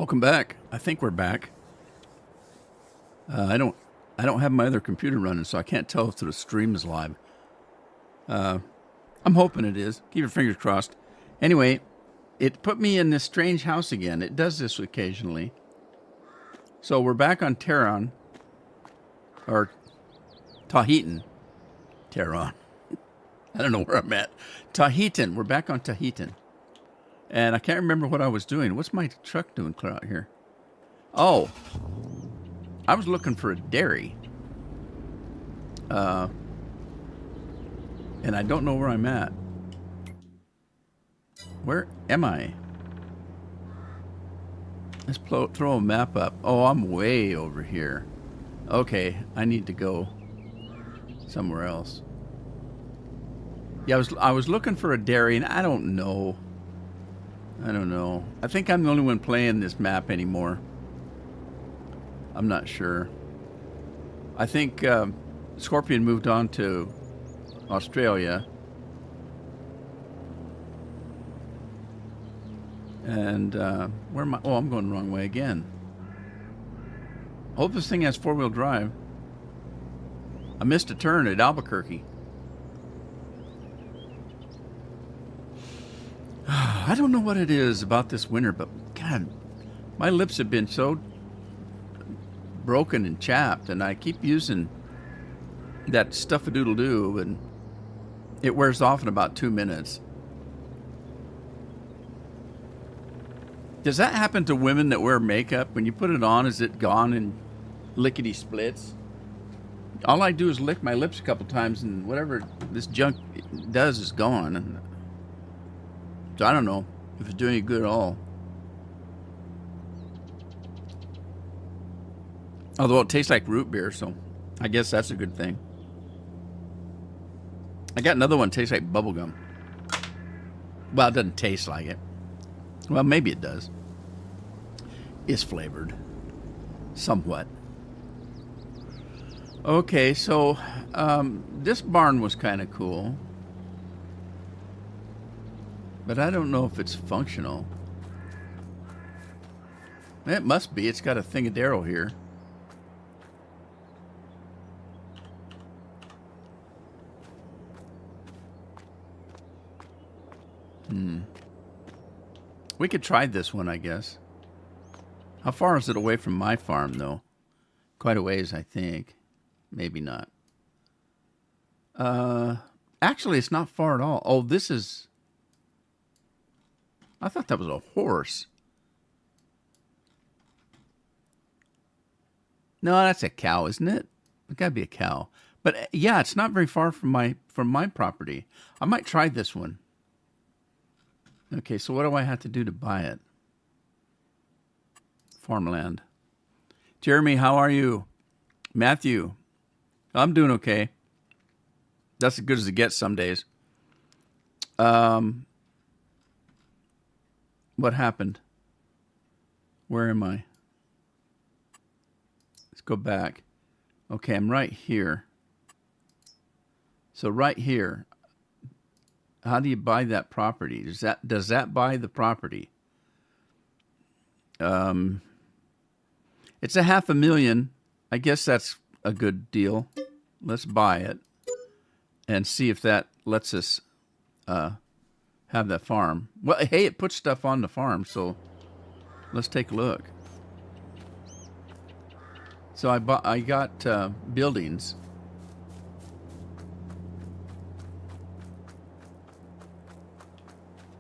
Welcome back. I think we're back. I don't have my other computer running, so I can't tell if the stream is live. I'm hoping it is. Keep your fingers crossed. Anyway, it put me in this strange house again. It does this occasionally. So we're back on Taheton, or Taheton. Taheton. I don't know where I'm at. Taheton. We're back on Taheton. And I can't remember what I was doing. What's my truck doing clear out here? Oh, I was looking for a dairy. And I don't know where I'm at. Where am I? Let's throw a map up. Oh, I'm way over here. Okay, I need to go somewhere else. Yeah, I was looking for a dairy, and I don't know. I think I'm the only one playing this map anymore. I'm not sure. I think Scorpion moved on to Australia. And where am I? Oh, I'm going the wrong way again. I hope this thing has four-wheel drive. I missed a turn at Albuquerque. I don't know what it is about this winter, but God, my lips have been so broken and chapped, and I keep using that stuff-a-doodle-doo, and it wears off in about 2 minutes. Does that happen to women that wear makeup? When you put it on, is it gone in lickety splits? All I do is lick my lips a couple times, and whatever this junk does is gone. And so I don't know if it's doing any good at all. Although it tastes like root beer, so I guess that's a good thing. I got another one that tastes like bubble gum. Well, it doesn't taste like it. Well, maybe it does. It's flavored. Somewhat. Okay, so this barn was kind of cool. But I don't know if it's functional. It must be. It's got a thingadero here. We could try this one, I guess. How far is it away from my farm, though? Quite a ways, I think. Maybe not. Actually, it's not far at all. Oh, this is... I thought that was a horse. No, that's a cow, isn't it? It gotta be a cow. But yeah, it's not very far from my property. I might try this one. Okay, so what do I have to do to buy it? Farmland. Jeremy, how are you? Matthew, I'm doing okay. That's as good as it gets some days. What happened? Where am I? Let's go back. Okay, I'm right here. So right here, how do you buy that property? Does that buy the property? It's a $500,000. I guess that's a good deal. Let's buy it and see if that lets us have that farm. Well, hey, it puts stuff on the farm, so let's take a look. So I got buildings.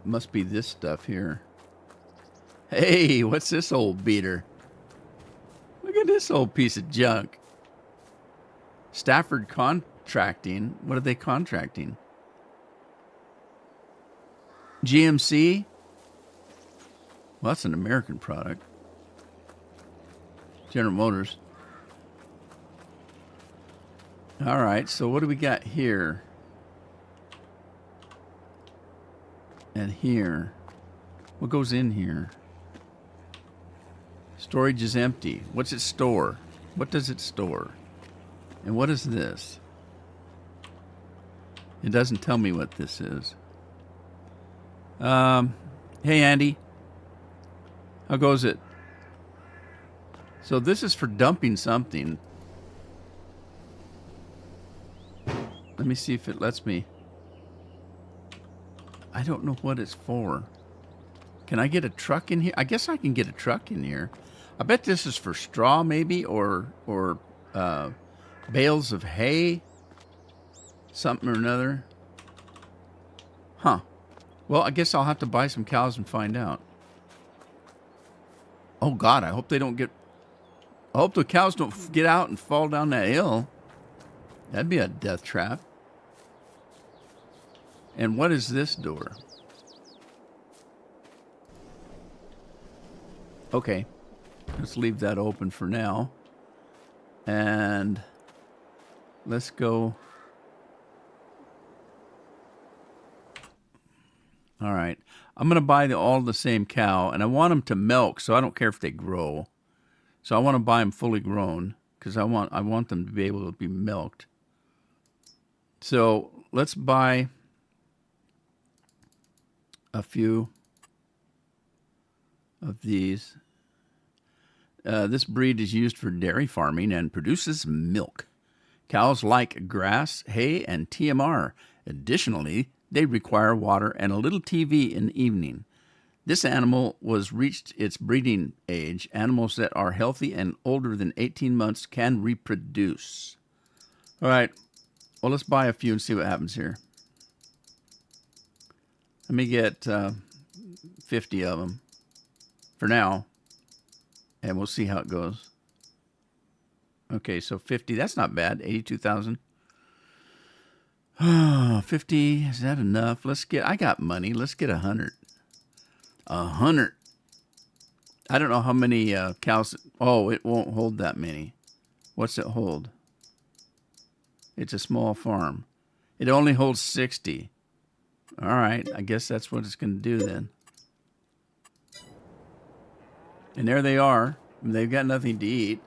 Must be this stuff here. Hey, what's this old beater? Look at this old piece of junk. Stafford Contracting. What are they contracting? GMC? Well, that's an American product. General Motors. All right, so what do we got here? And here. What goes in here? Storage is empty. What's it store? What does it store? And what is this? It doesn't tell me what this is. Hey, Andy. How goes it? So this is for dumping something. Let me see if it lets me. I don't know what it's for. Can I get a truck in here? I guess I can get a truck in here. I bet this is for straw maybe, or bales of hay. Something or another. Huh. Well, I guess I'll have to buy some cows and find out. Oh God, I hope they don't get... I hope the cows don't get out and fall down that hill. That'd be a death trap. And what is this door? Okay. Let's leave that open for now. And let's go. All right. I'm going to buy all the same cow, and I want them to milk, so I don't care if they grow. So I want to buy them fully grown because I want them to be able to be milked. So let's buy a few of these. This breed is used for dairy farming and produces milk. Cows like grass, hay, and TMR. Additionally, they require water and a little TV in the evening. This animal was reached its breeding age. Animals that are healthy and older than 18 months can reproduce. All right. Well, let's buy a few and see what happens here. Let me get 50 of them for now, and we'll see how it goes. Okay, so 50. That's not bad. 82,000. 50. Is that enough? I got money. Let's get 100. 100. I don't know how many cows. Oh, it won't hold that many. What's it hold? It's a small farm. It only holds 60. All right. I guess that's what it's going to do then. And there they are. They've got nothing to eat.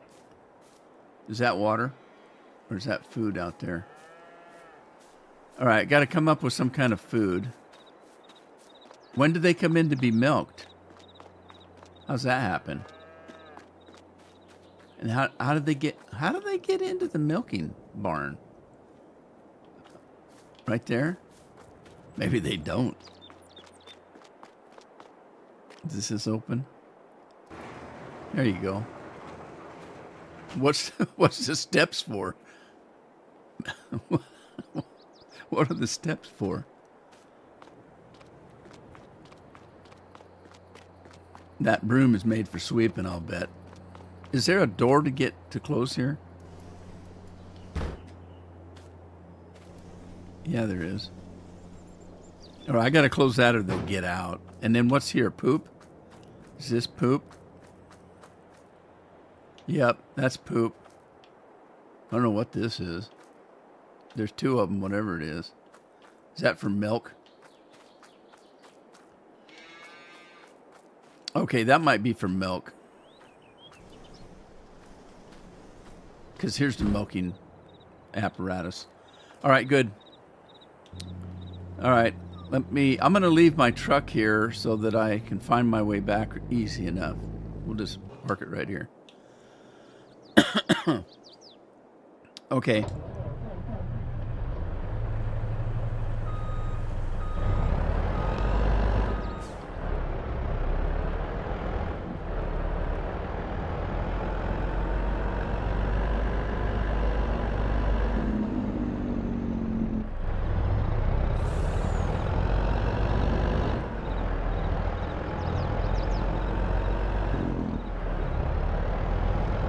Is that water? Or is that food out there? All right. Got to come up with some kind of food. When do they come in to be milked? How's that happen? And how do they get into the milking barn? Right there? Maybe they don't. This is open. There you go. What's the steps for? What are the steps for? That broom is made for sweeping, I'll bet. Is there a door to get to close here? Yeah, there is. All right, I got to close that or they'll get out. And then what's here? Poop? Is this poop? Yep, that's poop. I don't know what this is. There's two of them, whatever it is. Is that for milk? Okay, that might be for milk. Because here's the milking apparatus. All right, good. All right, I'm going to leave my truck here so that I can find my way back easy enough. We'll just park it right here. Okay.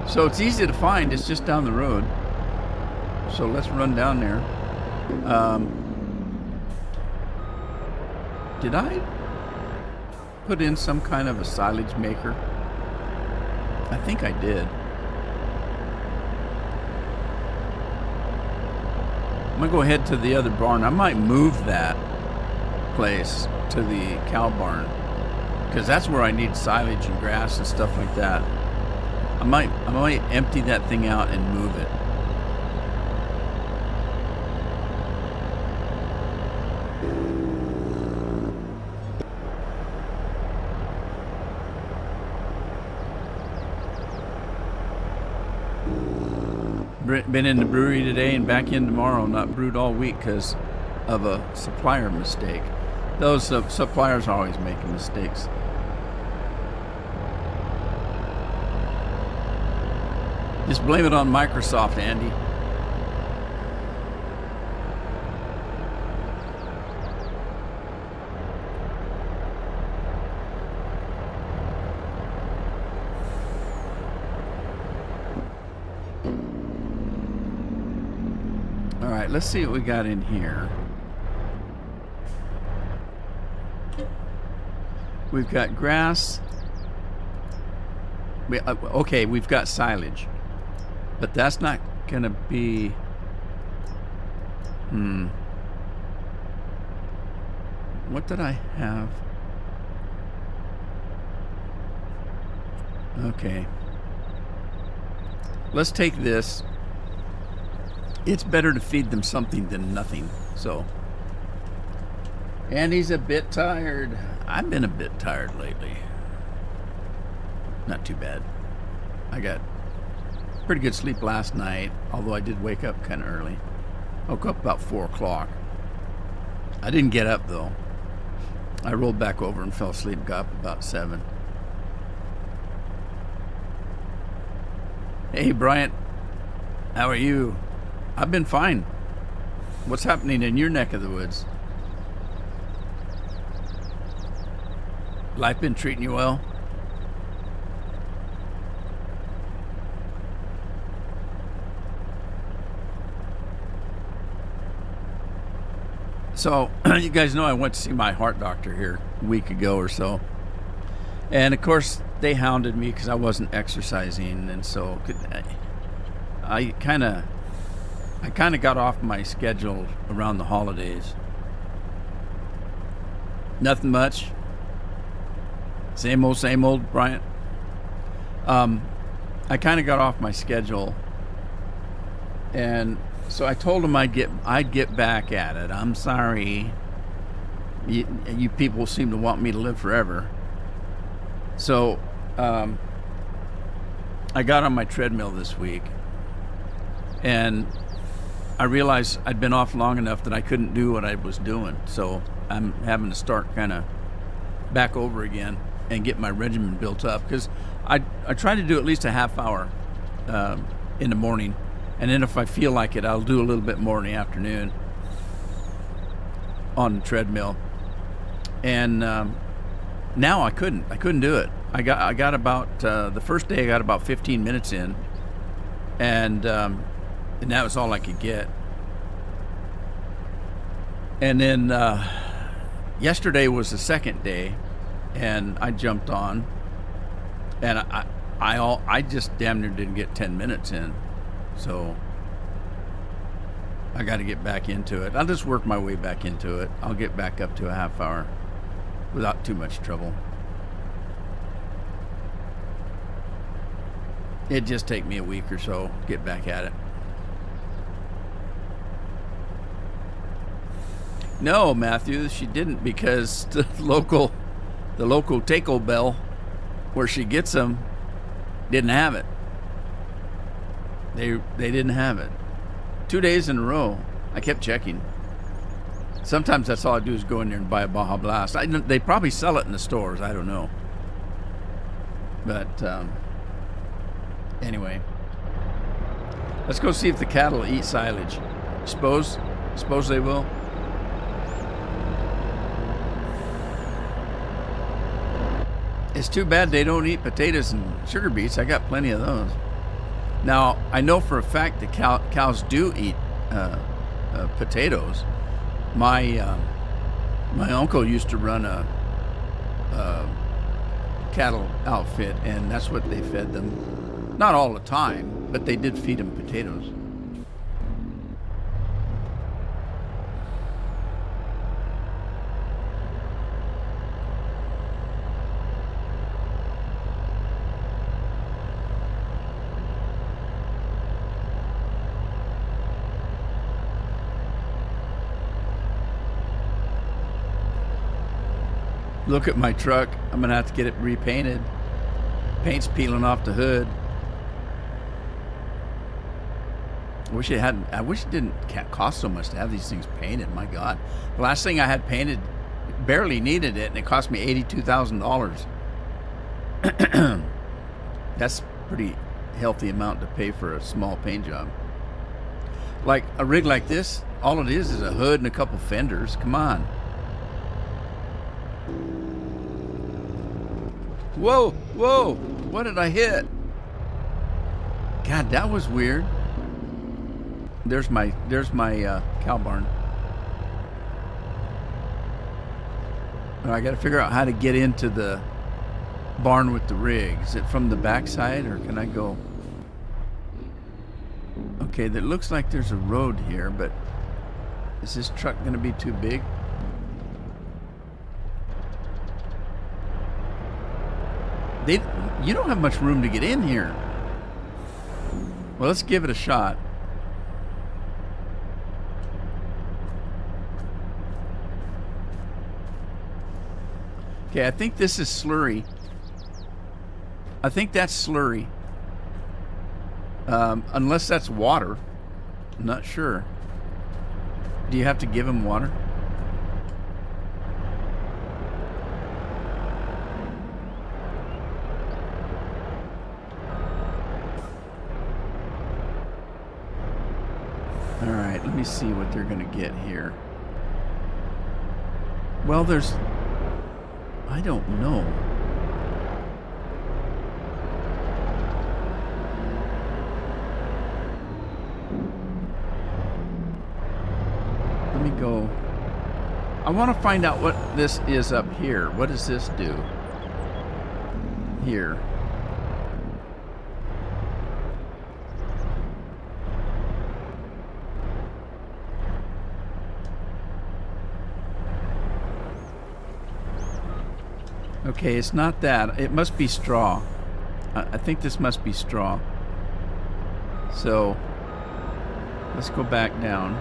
So it's easy to find. It's just down the road. So let's run down there. Did I put in some kind of a silage maker? I think I did. I'm going to go ahead to the other barn. I might move that place to the cow barn because that's where I need silage and grass and stuff like that. I might empty that thing out and move it. been in the brewery today and back in tomorrow. Not brewed all week because of a supplier mistake. Those suppliers are always making mistakes. Just blame it on Microsoft, Andy. All right, let's see what we got in here. We've got grass. Okay, we've got silage. But that's not going to be... What did I have? Okay. Let's take this. It's better to feed them something than nothing. So, Andy's a bit tired. I've been a bit tired lately. Not too bad. I got pretty good sleep last night, although I did wake up kind of early. Woke up about 4 o'clock. I didn't get up though. I rolled back over and fell asleep, got up about 7. Hey Bryant, how are you? I've been fine. What's happening in your neck of the woods? Life been treating you well? So, you guys know I went to see my heart doctor here a week ago or so. And of course, they hounded me because I wasn't exercising. And so I kind of got off my schedule around the holidays. Nothing much. Same old, Bryant. I kind of got off my schedule. And so I told him I'd get back at it. I'm sorry. You people seem to want me to live forever. So I got on my treadmill this week, and I realized I'd been off long enough that I couldn't do what I was doing. So I'm having to start kind of back over again and get my regimen built up, because I try to do at least a half hour in the morning. And then if I feel like it, I'll do a little bit more in the afternoon on the treadmill. And now I couldn't do it. I got about the first day I got about 15 minutes in, and that was all I could get. And then yesterday was the second day, and I jumped on, and I just damn near didn't get 10 minutes in. So I got to get back into it. I'll just work my way back into it. I'll get back up to a half hour without too much trouble. It'd just take me a week or so to get back at it. No, Matthew, she didn't, because the local Taco Bell where she gets them didn't have it. They didn't have it. 2 days in a row. I kept checking. Sometimes that's all I do is go in there and buy a Baja Blast. They probably sell it in the stores. I don't know. But anyway, let's go see if the cattle eat silage. Suppose they will. It's too bad they don't eat potatoes and sugar beets. I got plenty of those. Now, I know for a fact that cows do eat potatoes. My uncle used to run a cattle outfit, and that's what they fed them. Not all the time, but they did feed them potatoes. Look at my truck. I'm gonna have to get it repainted. Paint's peeling off the hood. I wish it didn't cost so much to have these things painted. My God, the last thing I had painted barely needed it, and it cost me $82,000. That's a pretty healthy amount to pay for a small paint job. Like a rig like this, all it is a hood and a couple fenders. Come on. Whoa, whoa! What did I hit? God, that was weird. There's my cow barn. I got to figure out how to get into the barn with the rig. Is it from the backside, or can I go? Okay, that looks like there's a road here, but is this truck going to be too big? You don't have much room to get in here. Well, let's give it a shot. Okay, I think this is slurry. I think that's slurry. Unless that's water. I'm not sure. Do you have to give him water? All right, let me see what they're going to get here. Well, I don't know. Let me go. I want to find out what this is up here. What does this do? Here. Okay, it's not that. It must be straw. I think this must be straw. So, let's go back down.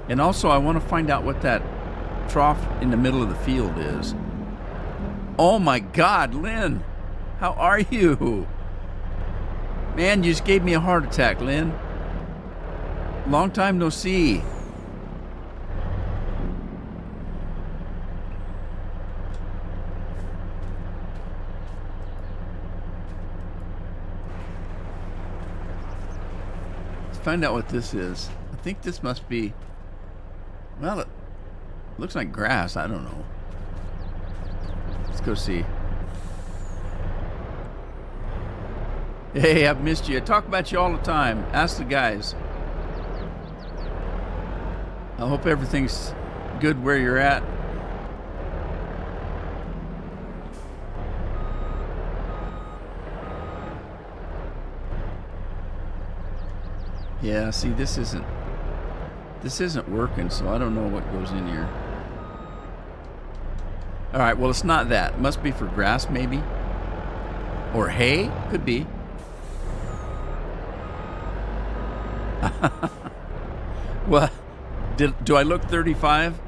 And also, I want to find out what that trough in the middle of the field is. Oh my God, Lynn! How are you? Man, you just gave me a heart attack, Lynn. Long time no see. Find out what this is. I think this must be, well, it looks like grass. I don't know. Let's go see. Hey, I've missed you. I talk about you all the time. Ask the guys. I hope everything's good where you're at. Yeah, see, this isn't working, so I don't know what goes in here. All right, well, it's not that. It must be for grass, maybe. Or hay? Could be. Well, do I look 35?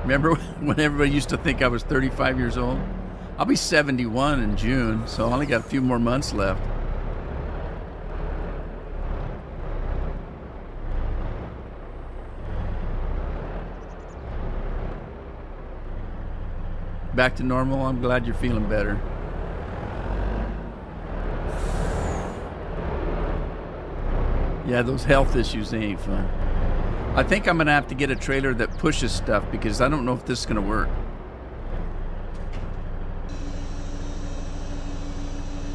Remember when everybody used to think I was 35 years old? I'll be 71 in June, so I only got a few more months left. Back to normal. I'm glad you're feeling better. Yeah, those health issues, they ain't fun. I think I'm going to have to get a trailer that pushes stuff because I don't know if this is going to work.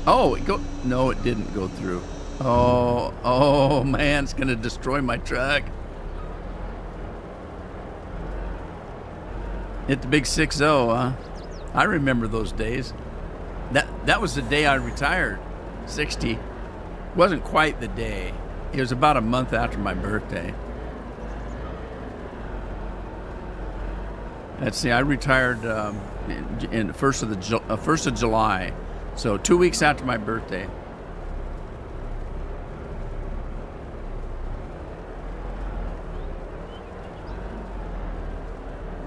Oh, no, it didn't go through. Oh man, it's going to destroy my truck. Hit the big 6-0, huh? I remember those days. That was the day I retired. 60. Wasn't quite the day. It was about a month after my birthday. Let's see, I retired in the first of July. So 2 weeks after my birthday.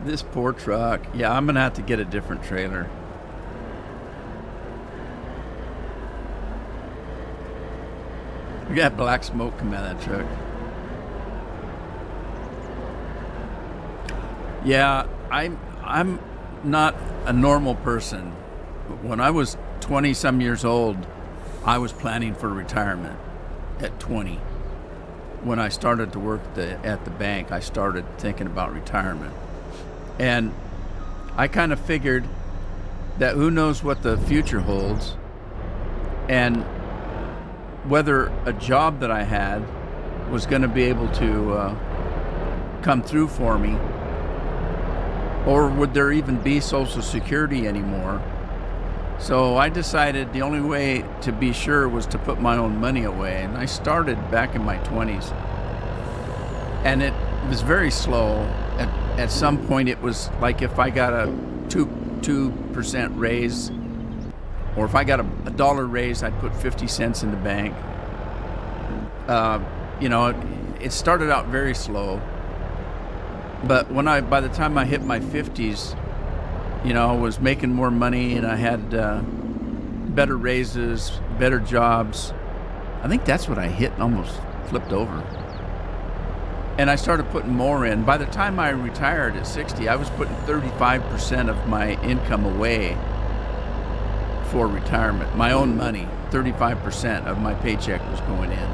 This poor truck. Yeah, I'm going to have to get a different trailer. We got black smoke coming out of that truck. Yeah, I'm not a normal person. When I was 20 some years old, I was planning for retirement at 20. When I started to work at the bank, I started thinking about retirement. And I kind of figured that who knows what the future holds, and whether a job that I had was going to be able to come through for me, or would there even be Social Security anymore. So I decided the only way to be sure was to put my own money away, and I started back in my 20s. And it was very slow. At some point it was like if I got a 2% raise, or if I got a dollar raise, I'd put 50 cents in the bank. It started out very slow, but by the time I hit my 50s, I was making more money, and I had better raises, better jobs. I think that's what I hit and almost flipped over. And I started putting more in. By the time I retired at 60, I was putting 35% of my income away for retirement. My own money, 35% of my paycheck was going in.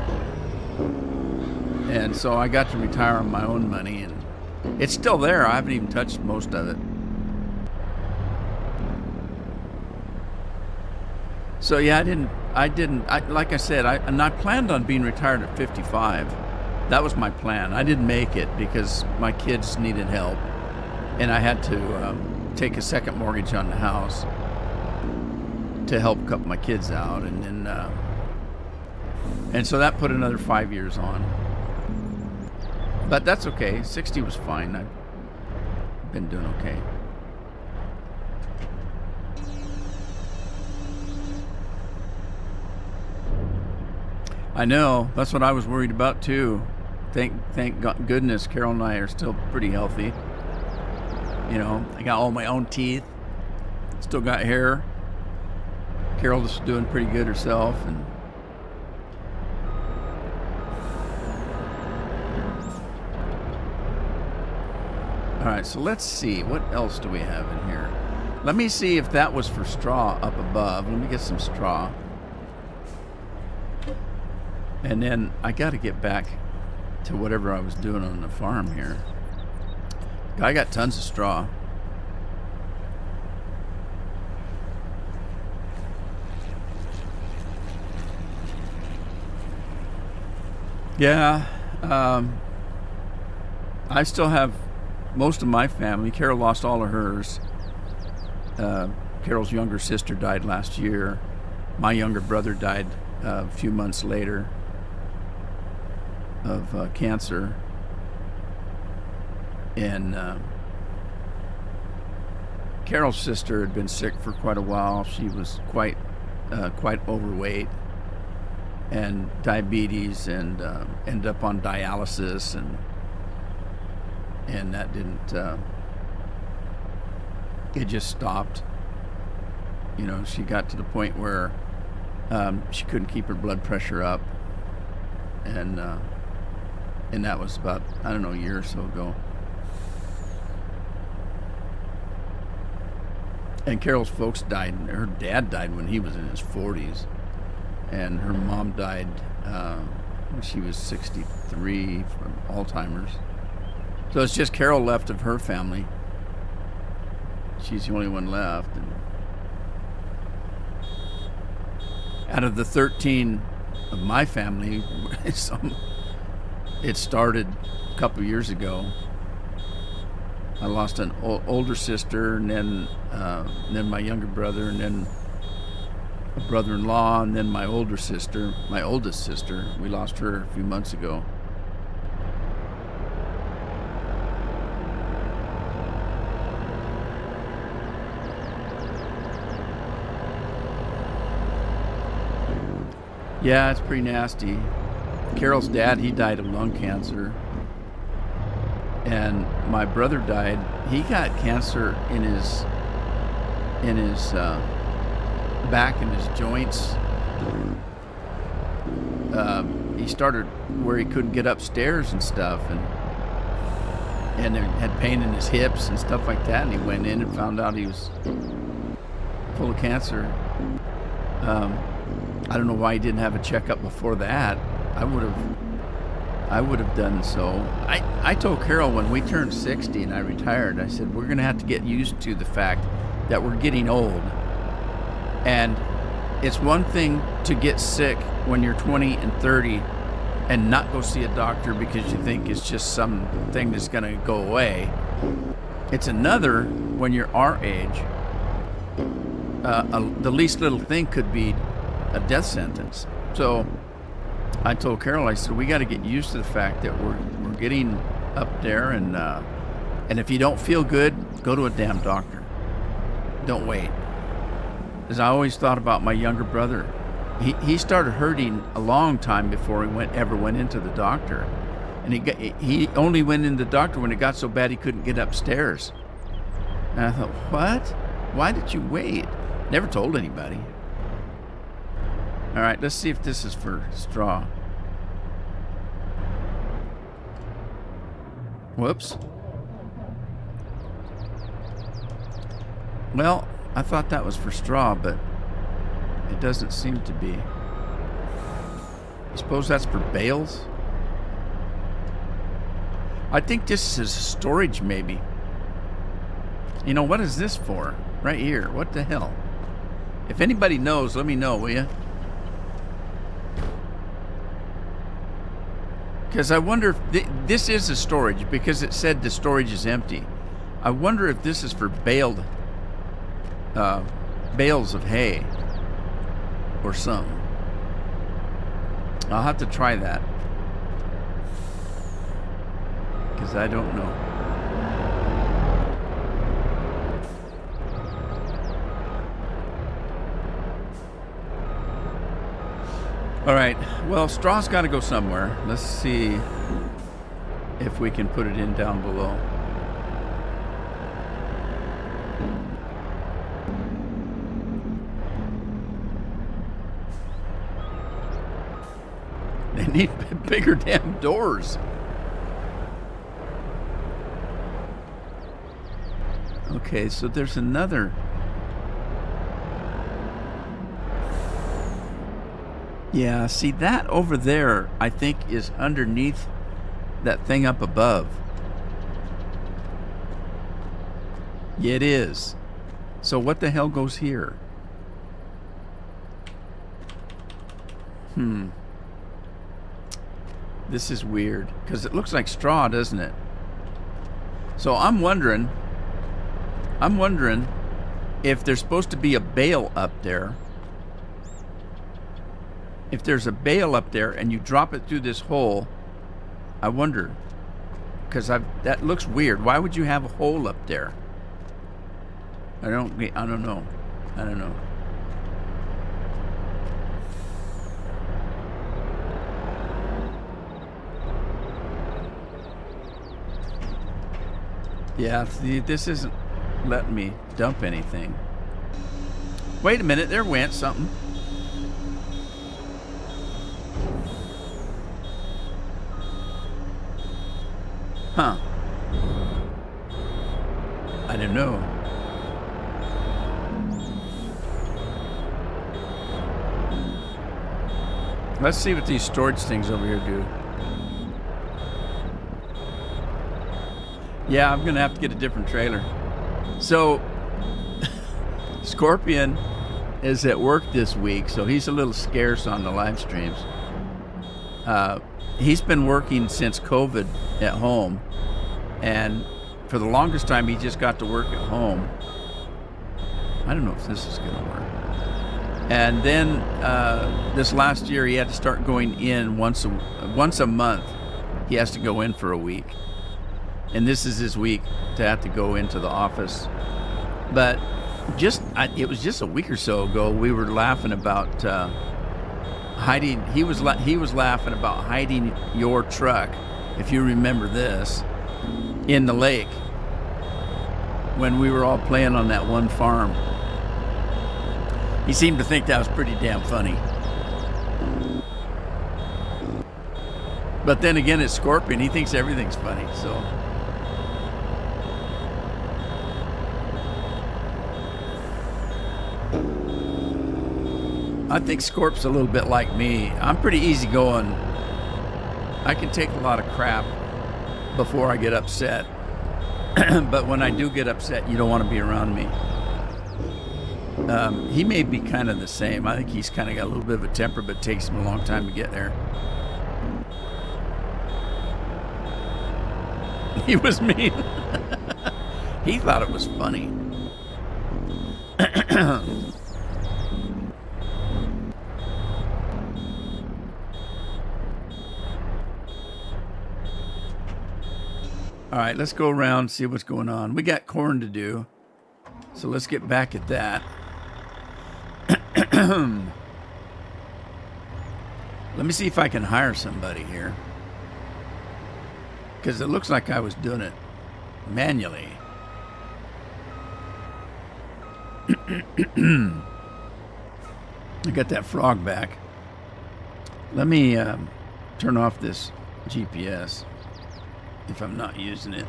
And so I got to retire on my own money, and it's still there. I haven't even touched most of it. So yeah, I like I said, I planned on being retired at 55. That was my plan. I didn't make it because my kids needed help, and I had to take a second mortgage on the house to help a couple of my kids out, and so that put another 5 years on. But that's okay. 60 was fine. I've been doing okay. I know. That's what I was worried about too. Thank goodness Carol and I are still pretty healthy. I got all my own teeth. Still got hair. Carol's doing pretty good herself, and all right, so let's see, what else do we have in here? Let me see if that was for straw up above. Let me get some straw. And then I got to get back to whatever I was doing on the farm here. I got tons of straw. Yeah, I still have most of my family. Carol lost all of hers. Carol's younger sister died last year. My younger brother died a few months later of cancer. And Carol's sister had been sick for quite a while. She was quite overweight and diabetes, and ended up on dialysis, and that didn't. It just stopped. She got to the point where she couldn't keep her blood pressure up, and that was about, I don't know, a year or so ago. And Carol's folks died. Her dad died when he was in his 40s, and her mom died when she was 63 from Alzheimer's. So it's just Carol left of her family. She's the only one left. And out of the 13 of my family, it started a couple years ago. I lost an older sister, and then my younger brother, and then a brother-in-law, and then my oldest sister. We lost her a few months ago. Yeah, it's pretty nasty. Carol's dad, he died of lung cancer. And my brother died. He got cancer in his back and his joints. he started where he couldn't get upstairs and stuff, and had pain in his hips and stuff like that. And he went in and found out he was full of cancer. I don't know why he didn't have a checkup before that. I would have done so. I told Carol when we turned 60 and I retired, I said, we're going to have to get used to the fact that we're getting old. And it's one thing to get sick when you're 20 and 30 and not go see a doctor because you think it's just something that's going to go away. It's another when you're our age. The least little thing could be a death sentence. So I told Carol, I said, we got to get used to the fact that we're getting up there, and if you don't feel good, go to a damn doctor. Don't wait. As I always thought about my younger brother, he started hurting a long time before he ever went into the doctor, and he only went in the doctor when it got so bad he couldn't get upstairs. And I thought, what? Why did you wait? Never told anybody. All right, let's see if this is for straw. Whoops. Well, I thought that was for straw, but it doesn't seem to be. I suppose that's for bales? I think this is storage, maybe. You know, what is this for? Right here. What the hell? If anybody knows, let me know, will you? Because I wonder if this is a storage, because it said the storage is empty. I wonder if this is for bales of hay or something. I'll have to try that, because I don't know. All right, well, straw's got to go somewhere. Let's see if we can put it in down below. They need bigger damn doors. Okay, so there's another. Yeah, see, that over there, I think, is underneath that thing up above. Yeah, it is. So what the hell goes here? This is weird, because it looks like straw, doesn't it? So I'm wondering if there's supposed to be a bale up there. If there's a bale up there and you drop it through this hole, I wonder, because that looks weird. Why would you have a hole up there? I don't know. Yeah, see, this isn't letting me dump anything. Wait a minute, there went something. Huh. I don't know. Let's see what these storage things over here do. Yeah, I'm gonna have to get a different trailer. So, Scorpion is at work this week, so he's a little scarce on the live streams. He's been working since COVID at home, and for the longest time he just got to work at home. I don't know if this is gonna work. And then this last year he had to start going in once a month. He has to go in for a week, and this is his week to have to go into the office. But it was just a week or so ago we were laughing about hiding. He was laughing about hiding your truck, if you remember this, in the lake when we were all playing on that one farm. He seemed to think that was pretty damn funny. But then again, it's Scorpion. He thinks everything's funny, so. I think Scorp's a little bit like me. I'm pretty easygoing. I can take a lot of crap before I get upset. But when I do get upset, you don't want to be around me. He may be kind of the same. I think he's kind of got a little bit of a temper, but it takes him a long time to get there. He was mean. He thought it was funny. All right, let's go around and see what's going on. We got corn to do, so let's get back at that. Let me see if I can hire somebody here, because it looks like I was doing it manually. I got that frog back. Let me turn off this GPS if I'm not using it.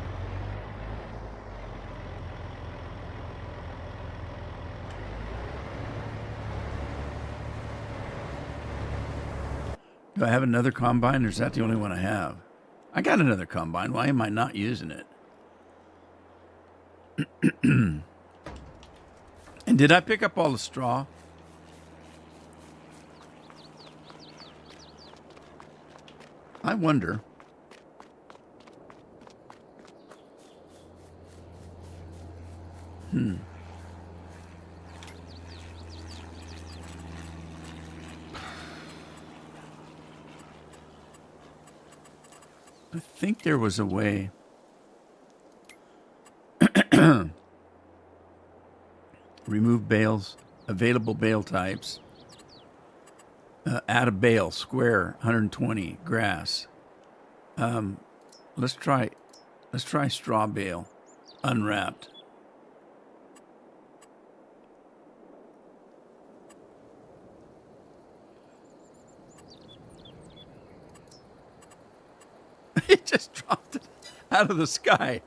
Do I have another combine, or is that the only one I have? I got another combine. Why am I not using it? And did I pick up all the straw? I wonder. I think there was a way. Remove bales, available bale types. Add a bale, square, 120, grass. Let's try straw bale, unwrapped. It just dropped it out of the sky.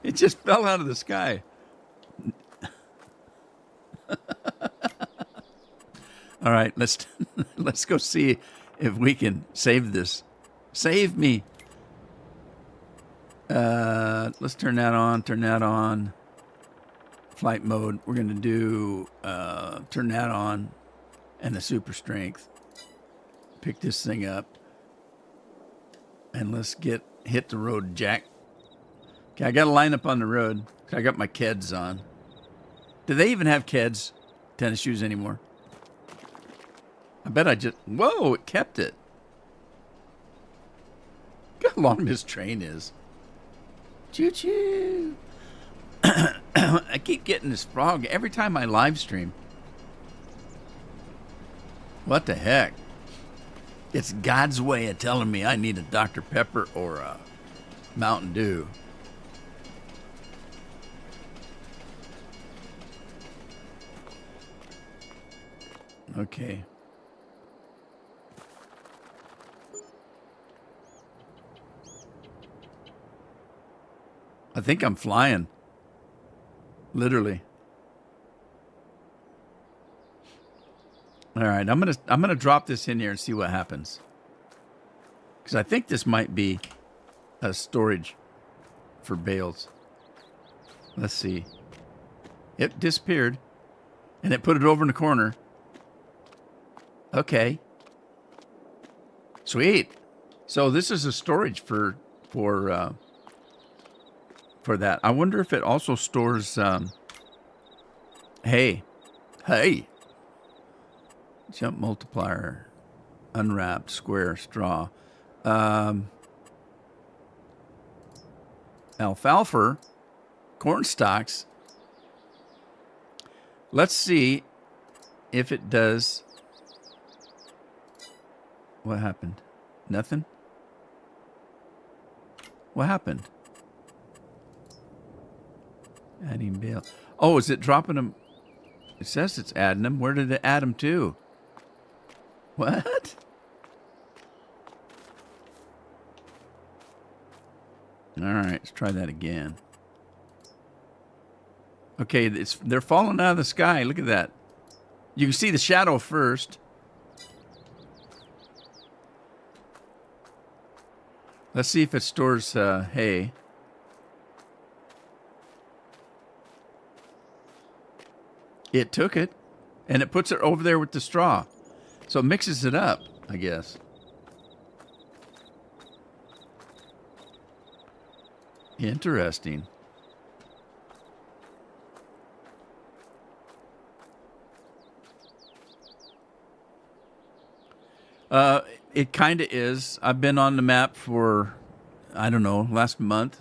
It just fell out of the sky. All right, let's go see if we can save this. Save me. Let's turn that on. Turn that on. Flight mode. We're gonna do turn that on, and the super strength. Pick this thing up. And let's hit the road, Jack. Okay, I got to line up on the road. I got my Keds on. Do they even have Keds tennis shoes anymore? I bet I just... Whoa, it kept it. Look how long this train is. Choo-choo. I keep getting this frog every time I live stream. What the heck? It's God's way of telling me I need a Dr. Pepper or a Mountain Dew. Okay. I think I'm flying. Literally. All right, I'm gonna drop this in here and see what happens. Because I think this might be a storage for bales. Let's see. It disappeared, and it put it over in the corner. Okay. Sweet. So this is a storage for that. I wonder if it also stores hay. Hay. Jump multiplier, unwrapped, square, straw. Alfalfa, corn stalks. Let's see if it does. What happened? Nothing? What happened? Adding bale. Oh, is it dropping them? It says it's adding them. Where did it add them to? What? right, let's try that again. Okay, they're falling out of the sky. Look at that. You can see the shadow first. Let's see if it stores hay. It took it, and it puts it over there with the straw. So it mixes it up, I guess. Interesting. It kind of is. I've been on the map for, I don't know, last month.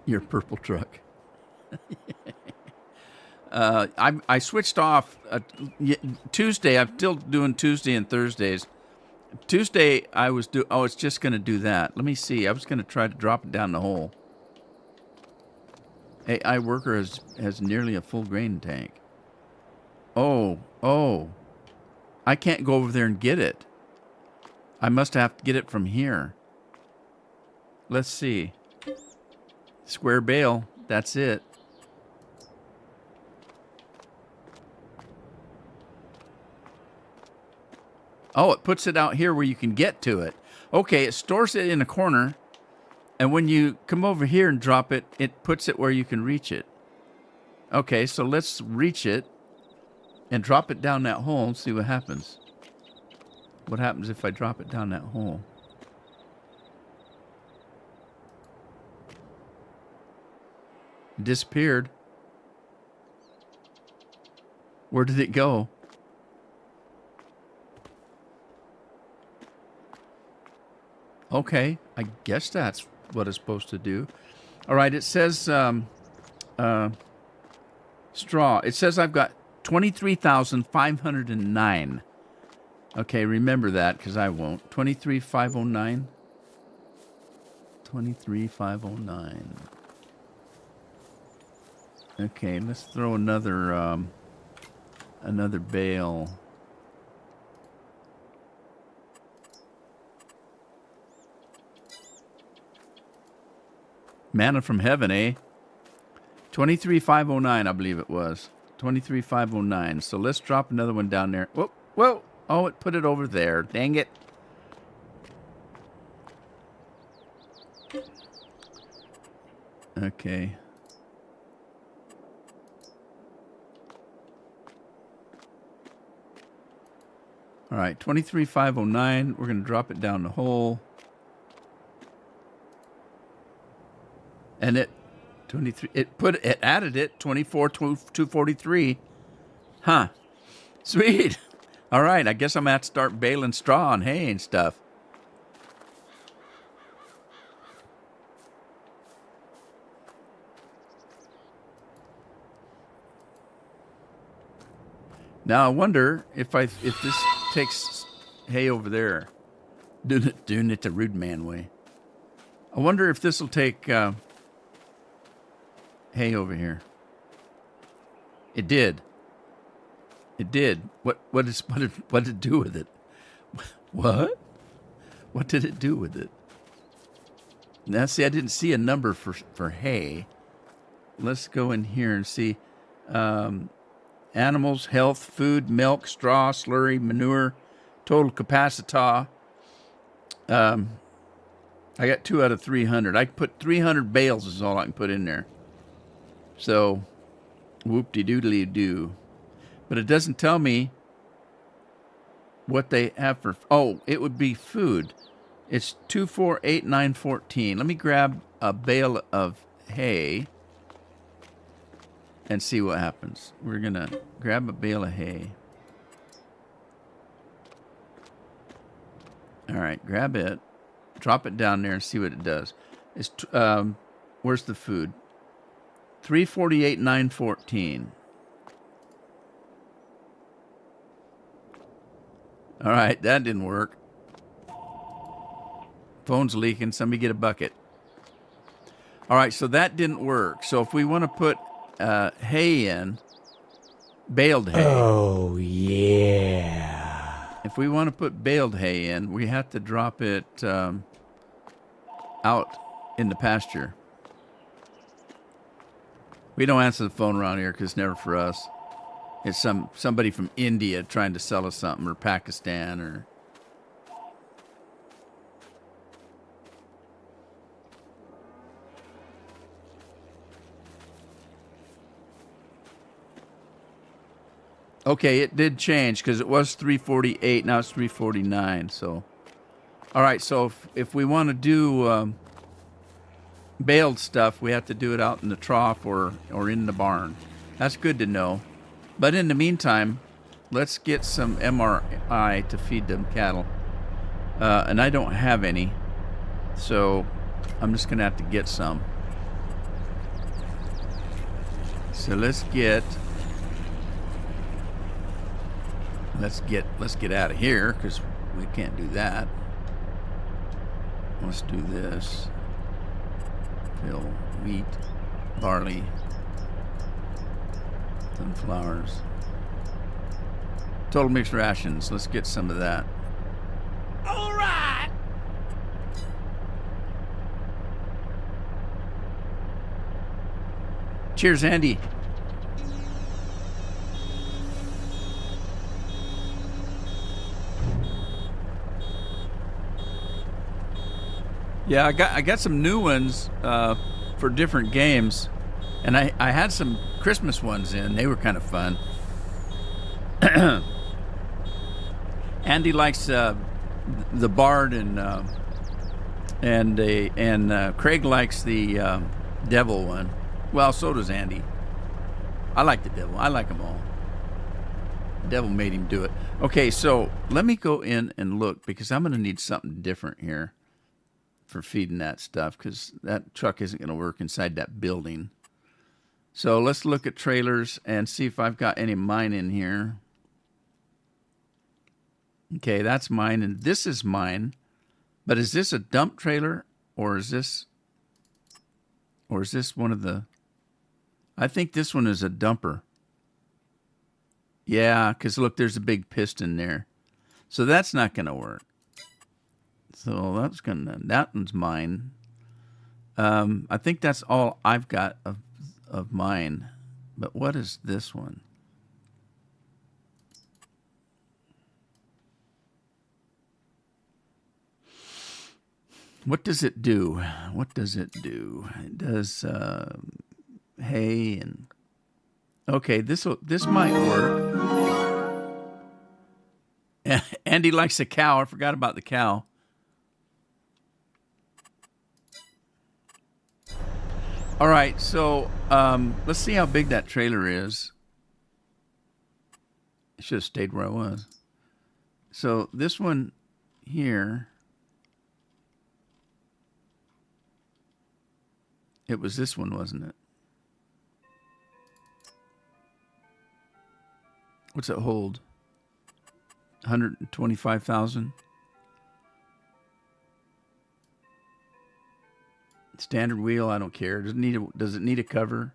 Your purple truck. I switched off Tuesday. I'm still doing Tuesday and Thursdays. Tuesday I was just going to do that. Let me see. I was going to try to drop it down the hole. AI worker has nearly a full grain tank. Oh. I can't go over there and get it. I must have to get it from here. Let's see. Square bale. That's it. Oh, it puts it out here where you can get to it. Okay, it stores it in a corner, and when you come over here and drop it, it puts it where you can reach it. Okay, so let's reach it and drop it down that hole and see what happens. What happens if I drop it down that hole? It disappeared. Where did it go? Okay, I guess that's what it's supposed to do. All right, it says straw. It says I've got 23,509. Okay, remember that because I won't. 23,509. 23,509. Okay, let's throw another bale. Manna from heaven, eh? 23,509, I believe it was. 23,509. So let's drop another one down there. Whoa. Oh, it put it over there. Dang it. Okay. All right, 23,509. We're going to drop it down the hole. And it added it 24,243. Huh. Sweet. All right, I guess I'm going to have to start baling straw and hay and stuff. Now I wonder if this takes hay over there, doing it the rude man way. I wonder if this will take hay over here. It did. It did. What did it do with it? What? What did it do with it? Now see, I didn't see a number for hay. Let's go in here and see. Animals, health, food, milk, straw, slurry, manure, total capacity. I got 2 out of 300. I put 300 bales is all I can put in there. So, whoop-de-doodly-doo. But it doesn't tell me what they have for... Oh, it would be food. It's 2, 4, 8, 9, 14. Let me grab a bale of hay and see what happens. We're going to grab a bale of hay. All right, grab it. Drop it down there and see what it does. It's where's the food? 348, 914. All right, that didn't work. Phone's leaking. Somebody get a bucket. All right, so that didn't work. So if we want to put hay in, baled hay. Oh, yeah. If we want to put baled hay in, we have to drop it out out in the pasture. We don't answer the phone around here because it's never for us. It's somebody from India trying to sell us something, or Pakistan, or... Okay, it did change because it was 348. Now it's 349. So, all right. So if we want to do baled stuff, we have to do it out in the trough or in the barn. That's good to know. But in the meantime, let's get some MRI to feed them cattle. And I don't have any, so I'm just gonna have to get some. So let's get out of here because we can't do that. Let's do this. Fill wheat, barley, sunflowers. Total mixed rations. Let's get some of that. All right. Cheers, Andy. Yeah, I got some new ones for different games, and I had some Christmas ones in. They were kind of fun. Andy likes the Bard, and Craig likes the Devil one. Well, so does Andy. I like the Devil. I like them all. The Devil made him do it. Okay, so let me go in and look because I'm going to need something different here for feeding that stuff because that truck isn't going to work inside that building. So let's look at trailers and see if I've got any of mine in here. Okay, that's mine, and this is mine. But is this a dump trailer, or is this one of the... I think this one is a dumper. Yeah, because look, there's a big piston there. So that's not going to work. So that one's mine. I think that's all I've got of mine. But what is this one? What does it do? What does it do? It does hay and... Okay, this might work. Andy likes a cow. I forgot about the cow. All right, so let's see how big that trailer is. I should have stayed where I was. So this one here, it was this one, wasn't it? What's it hold? 125,000. Standard wheel, I don't care. Does it need a cover?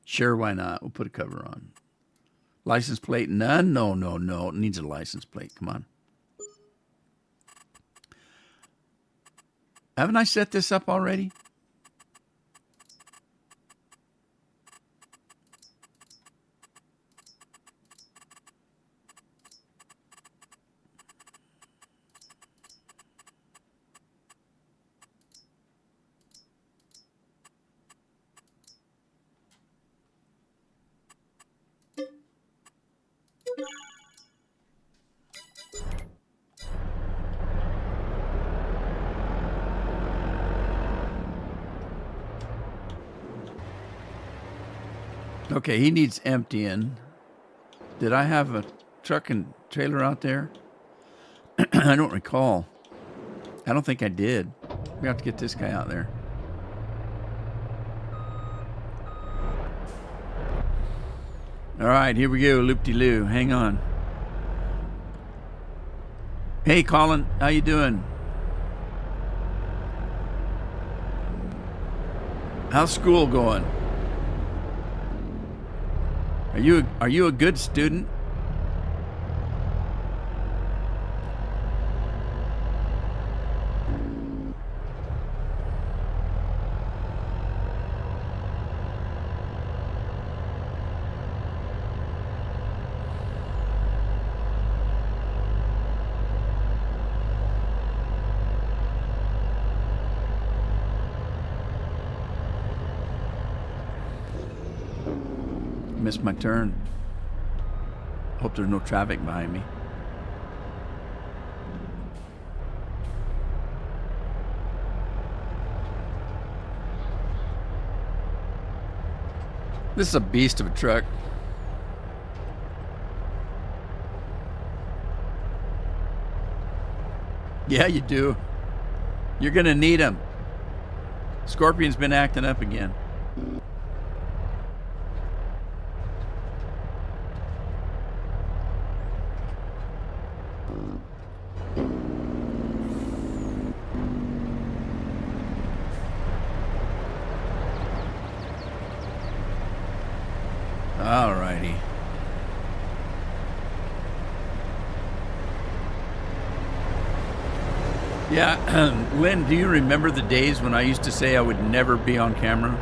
Sure, why not? We'll put a cover on. License plate? None? No. It needs a license plate. Come on. Haven't I set this up already? Okay, he needs emptying. Did I have a truck and trailer out there? I don't recall. I don't think I did. We have to get this guy out there. All right, here we go. Loop-de-loo. Hang on. Hey, Colin. How you doing? How's school going? Are you a good student? Missed my turn. Hope there's no traffic behind me. This is a beast of a truck. Yeah, you do. You're going to need them. Scorpion's been acting up again. All righty. Yeah, Lynn, do you remember the days when I used to say I would never be on camera?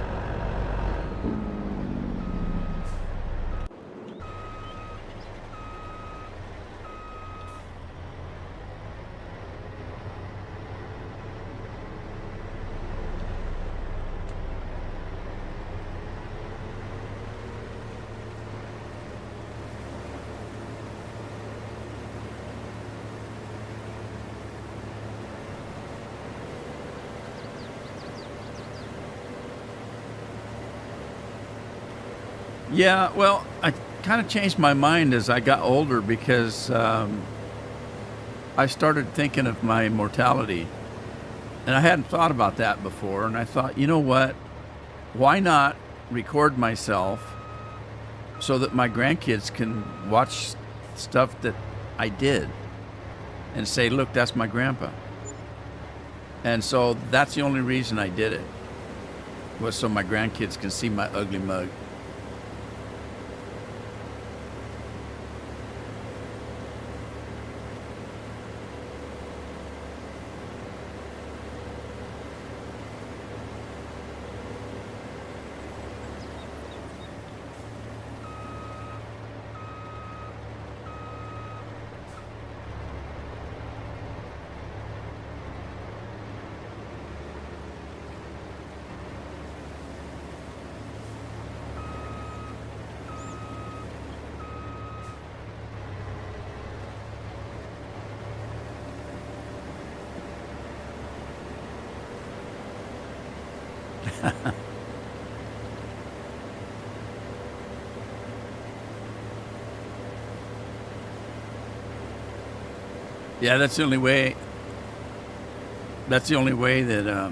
Yeah, well, I kind of changed my mind as I got older because I started thinking of my mortality. And I hadn't thought about that before. And I thought, you know what? Why not record myself so that my grandkids can watch stuff that I did and say, look, that's my grandpa. And so that's the only reason I did it, was so my grandkids can see my ugly mug. Yeah, that's the only way. That's the only way that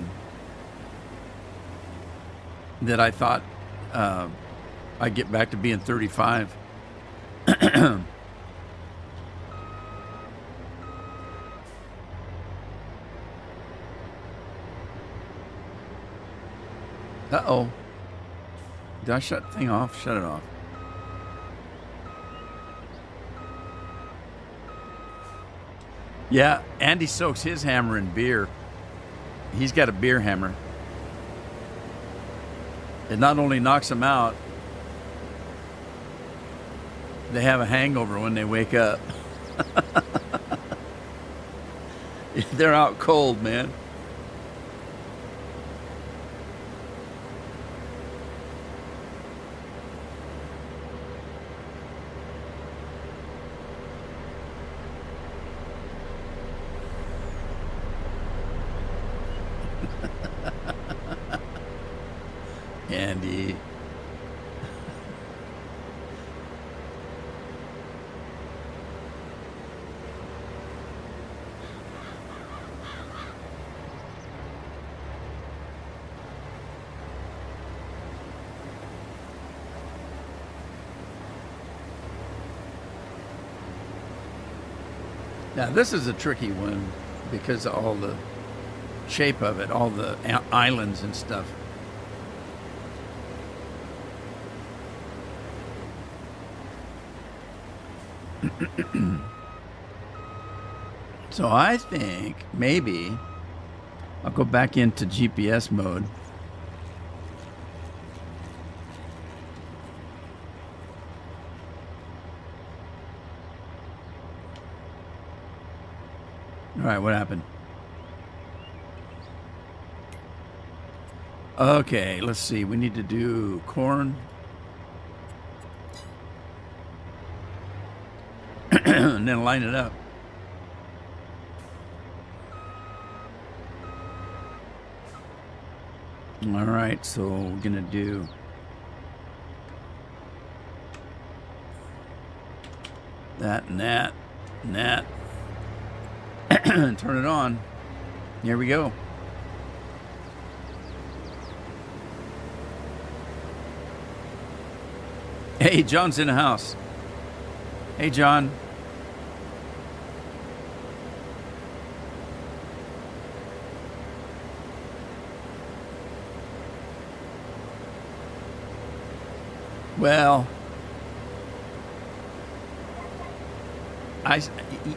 that I thought I'd get back to being 35. Uh-oh. Did I shut the thing off? Shut it off. Yeah, Andy soaks his hammer in beer. He's got a beer hammer. It not only knocks them out, they have a hangover when they wake up. They're out cold, man. Andy. Now this is a tricky one because of all the shape of it, all the islands and stuff. So I think maybe I'll go back into GPS mode. All right, what happened? Okay, let's see. We need to do corn. and then line it up. All right, so we're gonna do that and that and that and turn it on. Here we go. Hey, John's in the house. Hey, John. Well,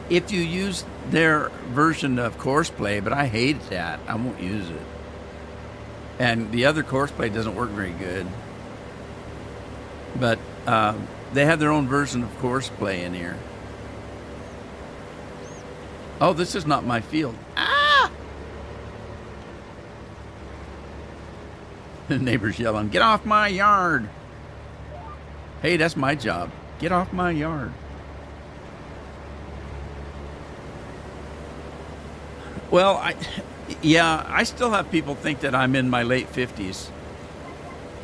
if you use their version of Courseplay, but I hate that. I won't use it. And the other Courseplay doesn't work very good. But they have their own version of Courseplay in here. Oh, this is not my field. Ah! The neighbor's yelling, "Get off my yard!" Hey, that's my job. Get off my yard. Well, I still have people think that I'm in my late 50s,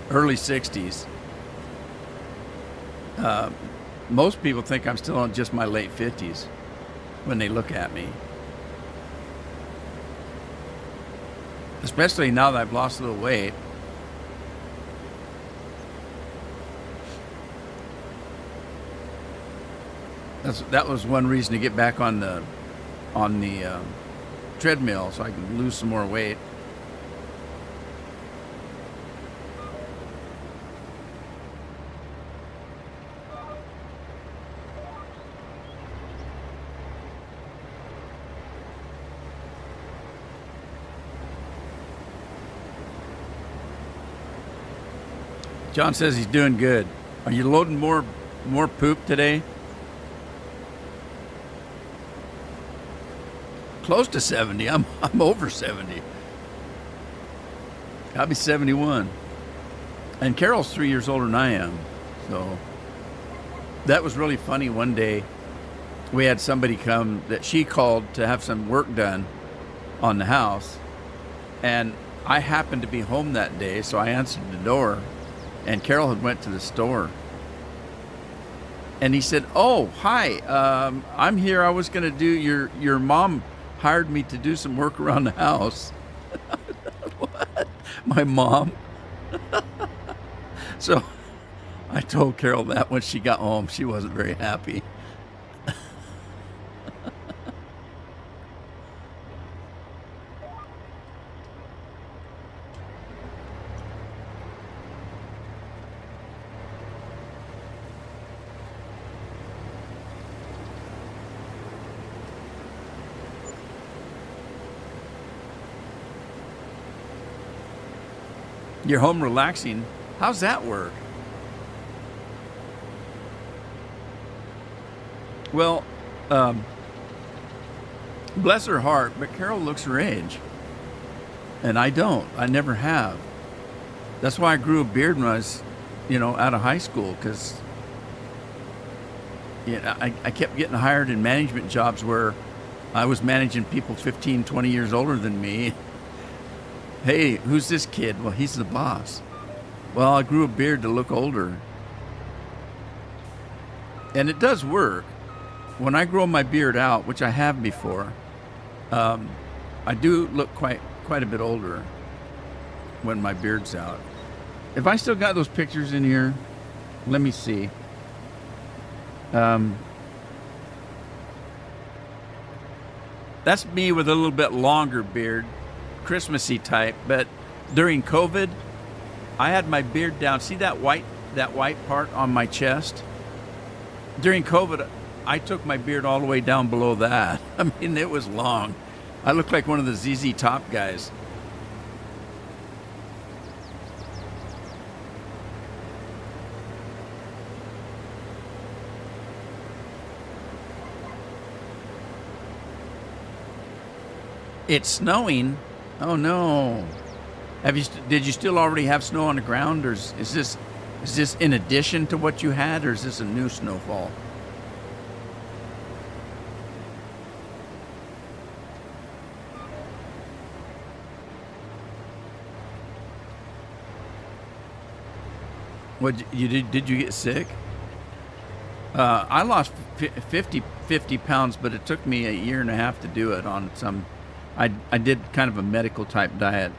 early 60s. Most people think I'm still in just my late 50s when they look at me. Especially now that I've lost a little weight. That was one reason to get back on the treadmill, so I can lose some more weight. John says he's doing good. Are you loading more poop today? Close to 70. I'm over 70. I'll be 71. And Carol's 3 years older than I am. So that was really funny. One day we had somebody come that she called to have some work done on the house. And I happened to be home that day, so I answered the door. And Carol had went to the store. And he said, "Oh, hi. I'm here. I was going to do your mom hired me to do some work around the house." What? My mom? So I told Carol that when she got home. She wasn't very happy. You're home relaxing. How's that work? Well, bless her heart, but Carol looks her age. And I don't. I never have. That's why I grew a beard when I was, out of high school, because I kept getting hired in management jobs where I was managing people 15, 20 years older than me. Hey, who's this kid? Well, he's the boss. Well, I grew a beard to look older. And it does work. When I grow my beard out, which I have before, I do look quite a bit older when my beard's out. If I still got those pictures in here, let me see. That's me with a little bit longer beard. Christmassy type, but during COVID, I had my beard down. See that white part on my chest? During COVID, I took my beard all the way down below that. I mean, it was long. I looked like one of the ZZ Top guys. It's snowing. Oh no! Did you still already have snow on the ground, or is this in addition to what you had, or is this a new snowfall? What you did? Did you get sick? I lost 50 pounds, but it took me a year and a half to do it on some. I did kind of a medical type diet.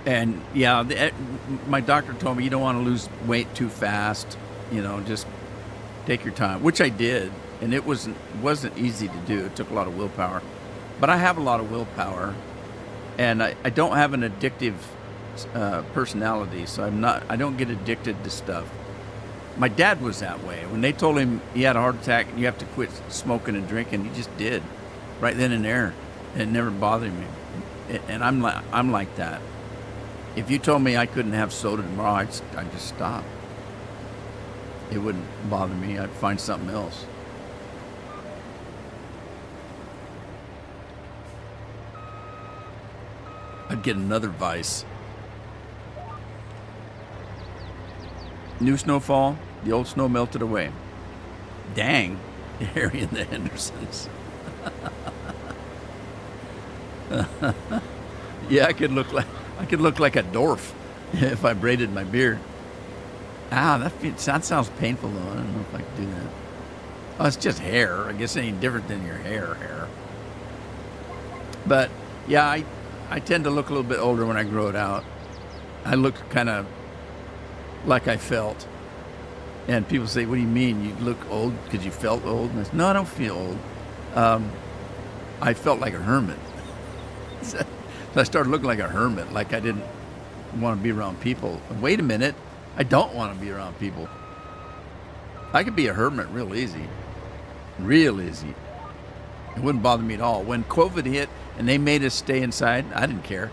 And yeah, my doctor told me you don't want to lose weight too fast. Just take your time, which I did, and it wasn't easy to do. It took a lot of willpower, but I have a lot of willpower, and I don't have an addictive personality, so I don't get addicted to stuff. My dad was that way. When they told him he had a heart attack and you have to quit smoking and drinking, he just did, right then and there. It never bothered me, and I'm like that. If you told me I couldn't have soda tomorrow, I'd just stop. It wouldn't bother me. I'd find something else. I'd get another vice. New snowfall, the old snow melted away. Dang, Harry and the Hendersons. Yeah, I could look like a dwarf if I braided my beard. That sounds painful though. I don't know if I could do that. Oh, it's just hair. I guess it ain't different than your hair. But yeah, I tend to look a little bit older when I grow it out. I look kind of like I felt. And people say, "What do you mean? You look old because you felt old?" And I say, "No, I don't feel old. I felt like a hermit." So I started looking like a hermit, like I didn't want to be around people. Wait a minute, I don't want to be around people. I could be a hermit real easy. Real easy. It wouldn't bother me at all. When COVID hit and they made us stay inside, I didn't care.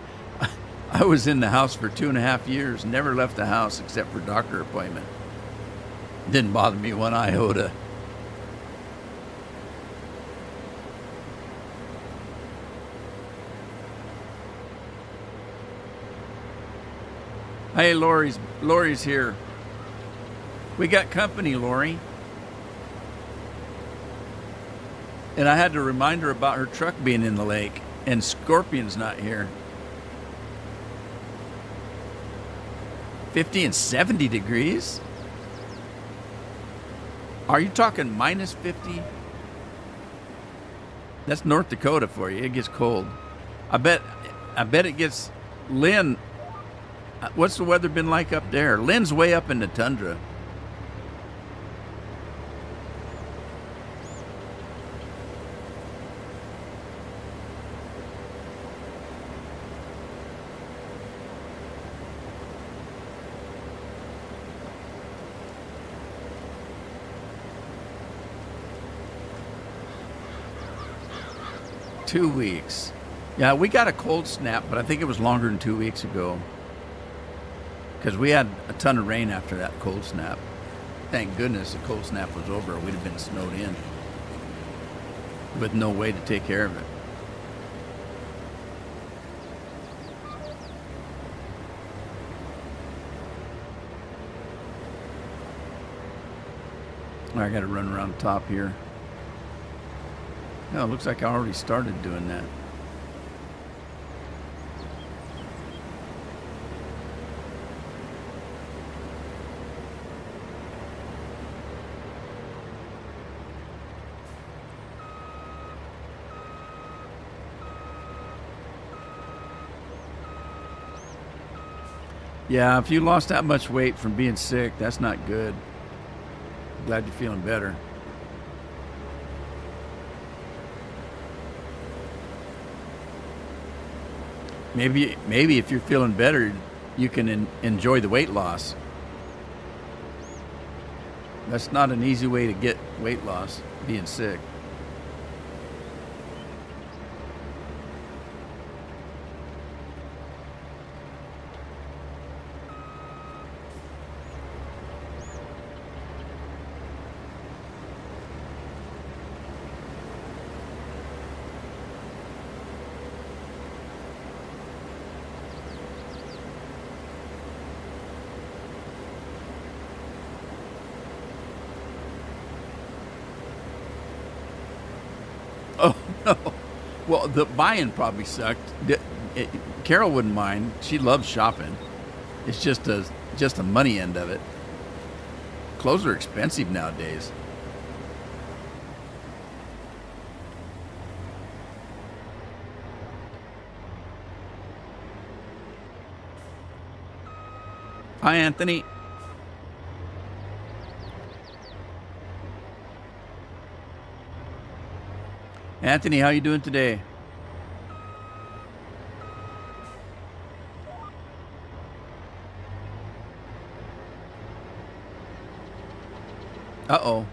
I was in the house for 2.5 years, never left the house except for doctor appointment. Didn't bother me one iota. Hey, Lori's here. We got company, Lori. And I had to remind her about her truck being in the lake, and Scorpion's not here. 50 and 70 degrees? Are you talking minus 50? That's North Dakota for you. It gets cold. I bet it gets. Lynn, what's the weather been like up there? Lynn's way up in the tundra. Two weeks. Yeah, we got a cold snap, but I think it was longer than 2 weeks ago. Because we had a ton of rain after that cold snap. Thank goodness the cold snap was over, or we'd have been snowed in with no way to take care of it. I got to run around the top here. No, it looks like I already started doing that. Yeah, if you lost that much weight from being sick, that's not good. Glad you're feeling better. Maybe if you're feeling better, you can enjoy the weight loss. That's not an easy way to get weight loss, being sick. Well, the buying probably sucked. Carol wouldn't mind. She loves shopping. It's just a money end of it. Clothes are expensive nowadays. Hi, Anthony. Anthony, how you doing today? Uh-oh.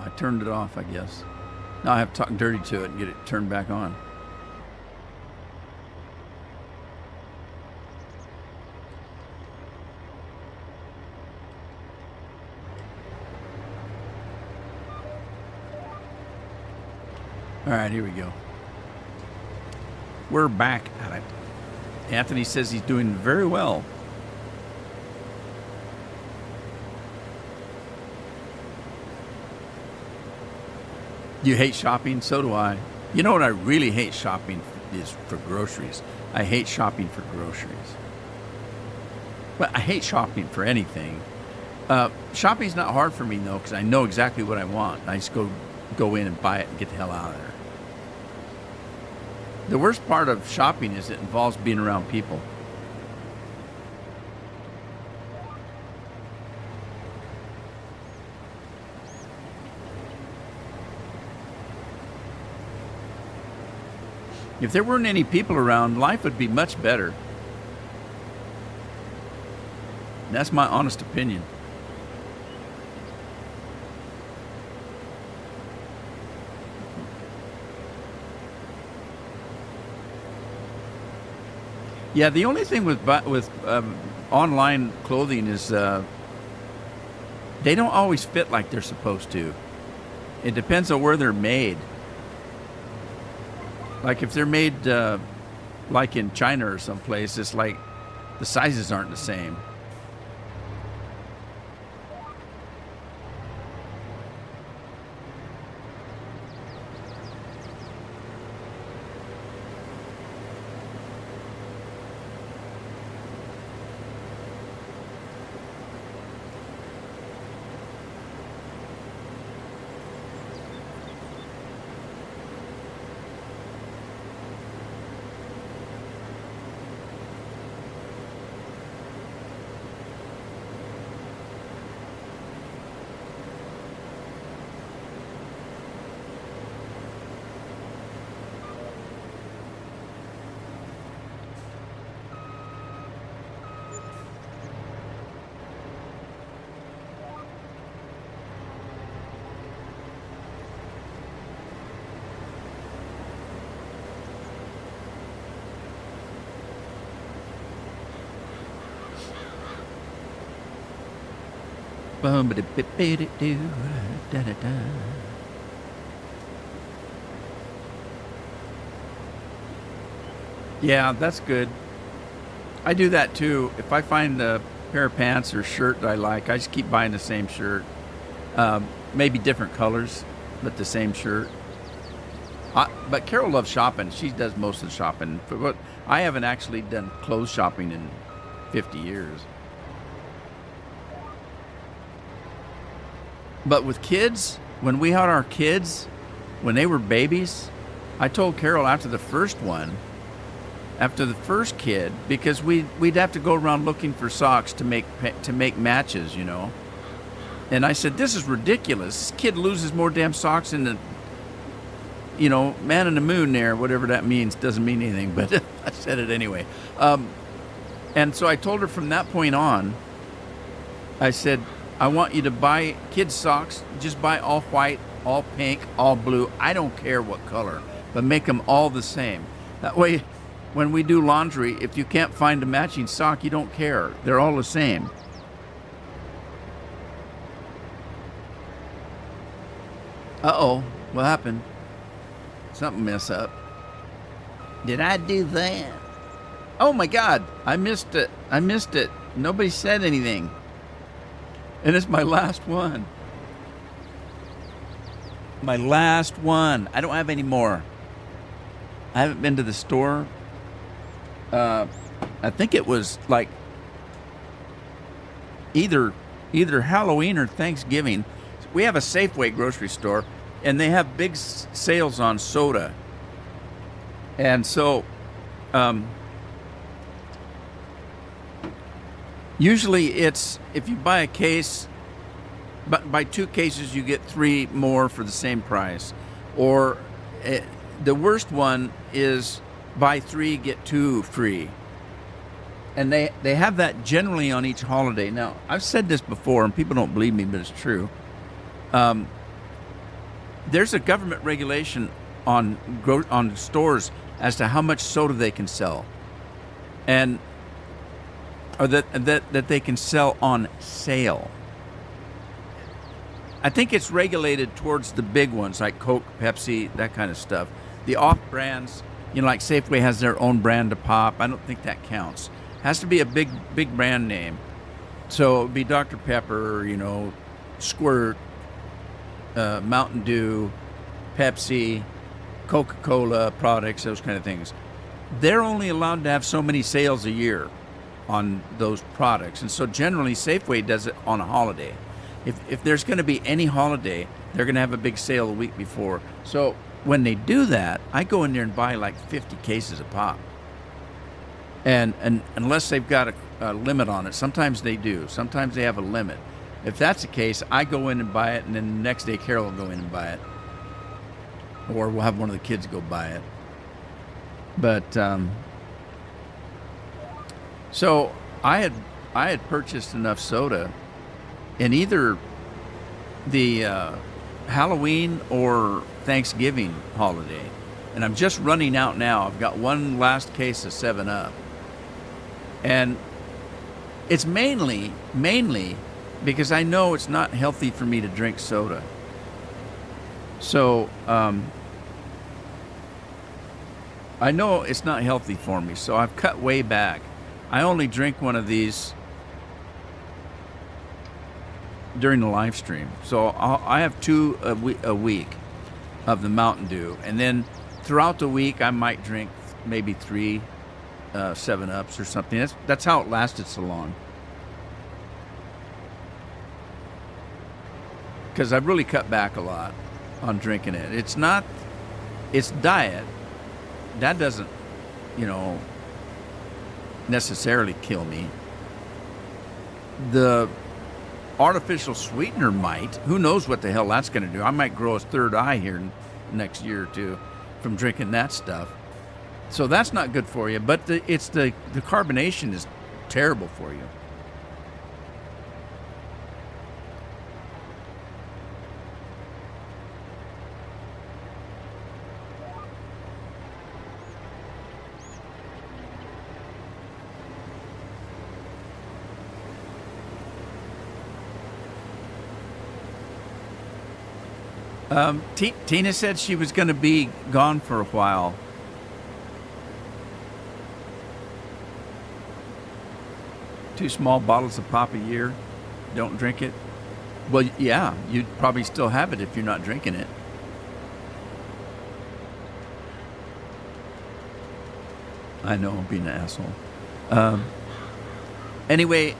I turned it off, I guess. Now I have to talk dirty to it and get it turned back on. All right, here we go. We're back at it. Anthony says he's doing very well. You hate shopping? So do I. You know what I really hate shopping is for groceries. I hate shopping for groceries. But I hate shopping for anything. Shopping's not hard for me, though, because I know exactly what I want. I just go in and buy it and get the hell out of there. The worst part of shopping is it involves being around people. If there weren't any people around, life would be much better. That's my honest opinion. Yeah, the only thing with online clothing is they don't always fit like they're supposed to. It depends on where they're made. Like if they're made like in China or someplace, it's like the sizes aren't the same. Yeah, that's good. I do that too. If I find a pair of pants or shirt that I like, I just keep buying the same shirt. Maybe different colors, but the same shirt. But Carol loves shopping. She does most of the shopping. But I haven't actually done clothes shopping in 50 years. But with kids, when we had our kids, when they were babies, I told Carol after the first kid, because we'd have to go around looking for socks to make matches, you know. And I said, this is ridiculous. This kid loses more damn socks than the, you know, man in the moon there, whatever that means. Doesn't mean anything, but I said it anyway. And so I told her from that point on, I said, I want you to buy kids' socks. Just buy all white, all pink, all blue. I don't care what color, but make them all the same. That way, when we do laundry, if you can't find a matching sock, you don't care. They're all the same. Uh-oh, what happened? Something messed up. Did I do that? Oh my God, I missed it. Nobody said anything. And it's my last one. My last one. I don't have any more. I haven't been to the store. I think it was like either Halloween or Thanksgiving. We have a Safeway grocery store, and they have big sales on soda. And so, usually it's if you buy a case, but buy 2 cases, you get 3 more for the same price. Or the worst one is buy 3 get 2 free. And they have that generally on each holiday. Now, I've said this before, and people don't believe me, but it's true. There's a government regulation on stores as to how much soda they can sell, and or that they can sell on sale. I think it's regulated towards the big ones like Coke, Pepsi, that kind of stuff. The off brands, like Safeway has their own brand of pop. I don't think that counts. Has to be a big brand name. So it would be Dr. Pepper, Squirt, Mountain Dew, Pepsi, Coca-Cola products, those kind of things. They're only allowed to have so many sales a year on those products. And so generally Safeway does it on a holiday. If there's going to be any holiday, they're going to have a big sale a week before. So when they do that, I go in there and buy like 50 cases of pop. And unless they've got a limit on it, sometimes they do. Sometimes they have a limit. If that's the case, I go in and buy it, and then the next day Carol will go in and buy it. Or we'll have one of the kids go buy it. But, so I had purchased enough soda in either the Halloween or Thanksgiving holiday. And I'm just running out now. I've got one last case of 7-Up. And it's mainly because I know it's not healthy for me to drink soda. So I know it's not healthy for me, so I've cut way back. I only drink one of these during the live stream. So I have 2 a week of the Mountain Dew. And then throughout the week, I might drink maybe 3 7-Ups or something. That's how it lasted so long. Because I've really cut back a lot on drinking it. It's diet. That doesn't, necessarily kill me. The artificial sweetener might. Who knows what the hell that's going to do? I might grow a third eye here next year or 2 from drinking that stuff. So that's not good for you, but the carbonation is terrible for you. Tina said she was going to be gone for a while. Two small bottles of pop a year. Don't drink it. Well, yeah, you'd probably still have it if you're not drinking it. I know, I'm being an asshole. Anyway,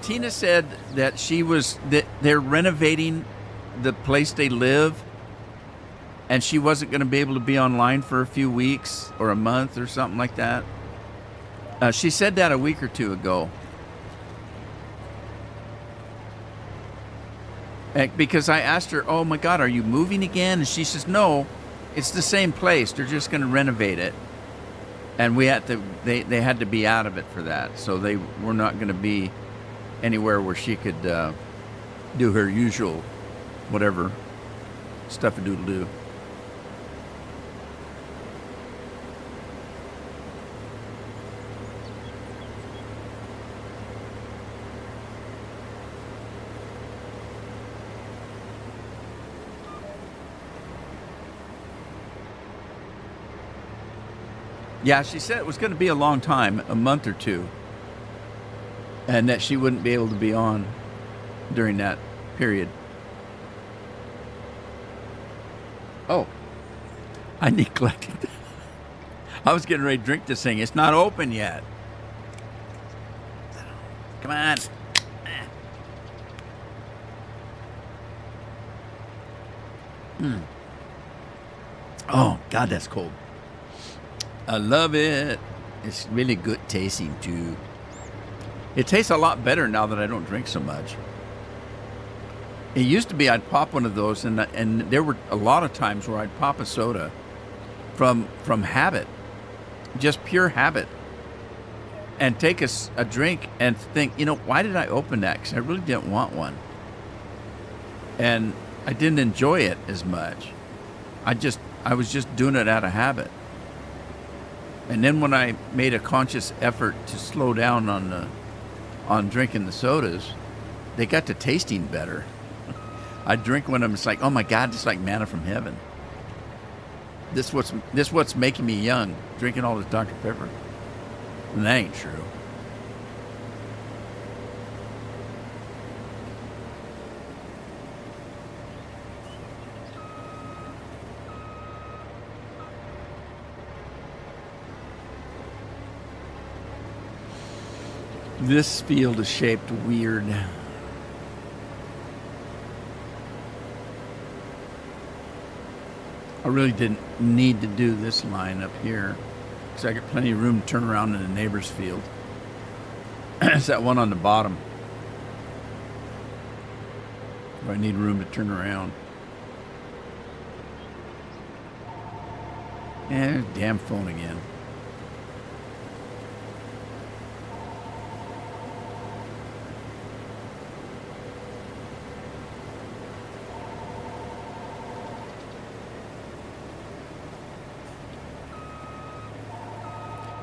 Tina said that they're renovating the place they live, and she wasn't going to be able to be online for a few weeks or a month or something like that. She said that a week or 2 ago. Because I asked her, oh my God, are you moving again? And she says, no, it's the same place. They're just going to renovate it. And they had to be out of it for that. So they were not going to be anywhere where she could do her usual whatever stuff-a-doodle-doo. Yeah, she said it was going to be a long time, a month or 2, and that she wouldn't be able to be on during that period. Oh, I neglected that. I was getting ready to drink this thing. It's not open yet. Come on. Oh, God, that's cold. I love it. It's really good tasting, too. It tastes a lot better now that I don't drink so much. It used to be I'd pop one of those, and there were a lot of times where I'd pop a soda from habit, just pure habit, and take a drink and think, why did I open that? Because I really didn't want one. And I didn't enjoy it as much. I was just doing it out of habit. And then when I made a conscious effort to slow down on drinking the sodas, they got to tasting better. I drink one of them, it's like, oh my God, it's like manna from heaven. This what's making me young, drinking all this Dr. Pepper. And that ain't true. This field is shaped weird. I really didn't need to do this line up here because I got plenty of room to turn around in the neighbor's field. It's that one on the bottom where I need room to turn around. And damn phone again.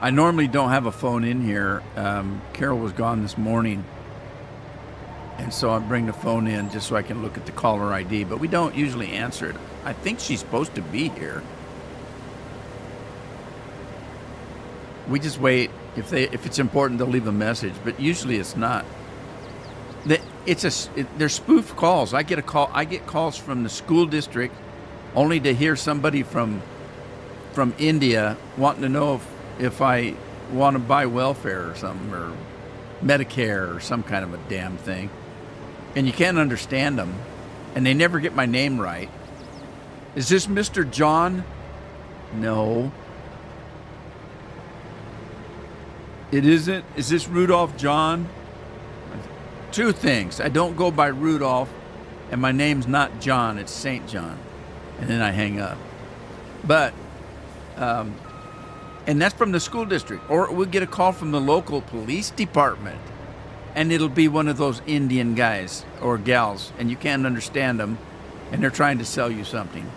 I normally don't have a phone in here. Carol was gone this morning, and so I bring the phone in just so I can look at the caller ID, but we don't usually answer it. I think she's supposed to be here. We just wait. If it's important, they'll leave a message, but usually it's not. They're spoof calls. I get calls from the school district only to hear somebody from India wanting to know if I want to buy welfare or something, or Medicare or some kind of a damn thing. And you can't understand them. And they never get my name right. Is this Mr. John? No. It isn't? Is this Rudolph John? Two things. I don't go by Rudolph, and my name's not John, it's St. John. And then I hang up. But, and that's from the school district. Or we'll get a call from the local police department, and it'll be one of those Indian guys or gals, and you can't understand them, and they're trying to sell you something.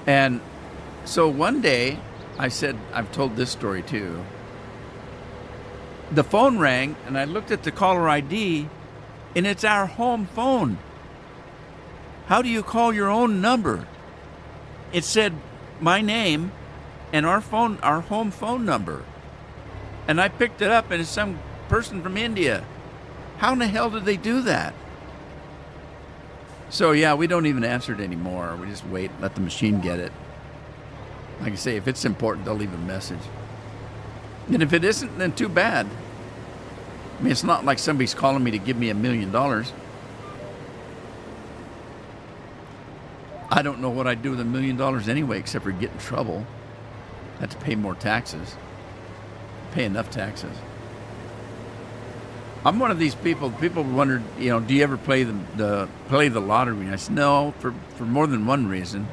And so one day, I said, I've told this story too. The phone rang, and I looked at the caller ID, and it's our home phone. How do you call your own number? It said my name and our home phone number. And I picked it up, and it's some person from India. How in the hell did they do that? So yeah, we don't even answer it anymore. We just wait, let the machine get it. Like I say, if it's important, they'll leave a message. And if it isn't, then too bad. I mean, it's not like somebody's calling me to give me $1 million. I don't know what I'd do with $1 million anyway, except for get in trouble. I have to pay more taxes. Pay enough taxes. I'm one of these people. People wondered, do you ever play the lottery? And I said, no, for more than one reason.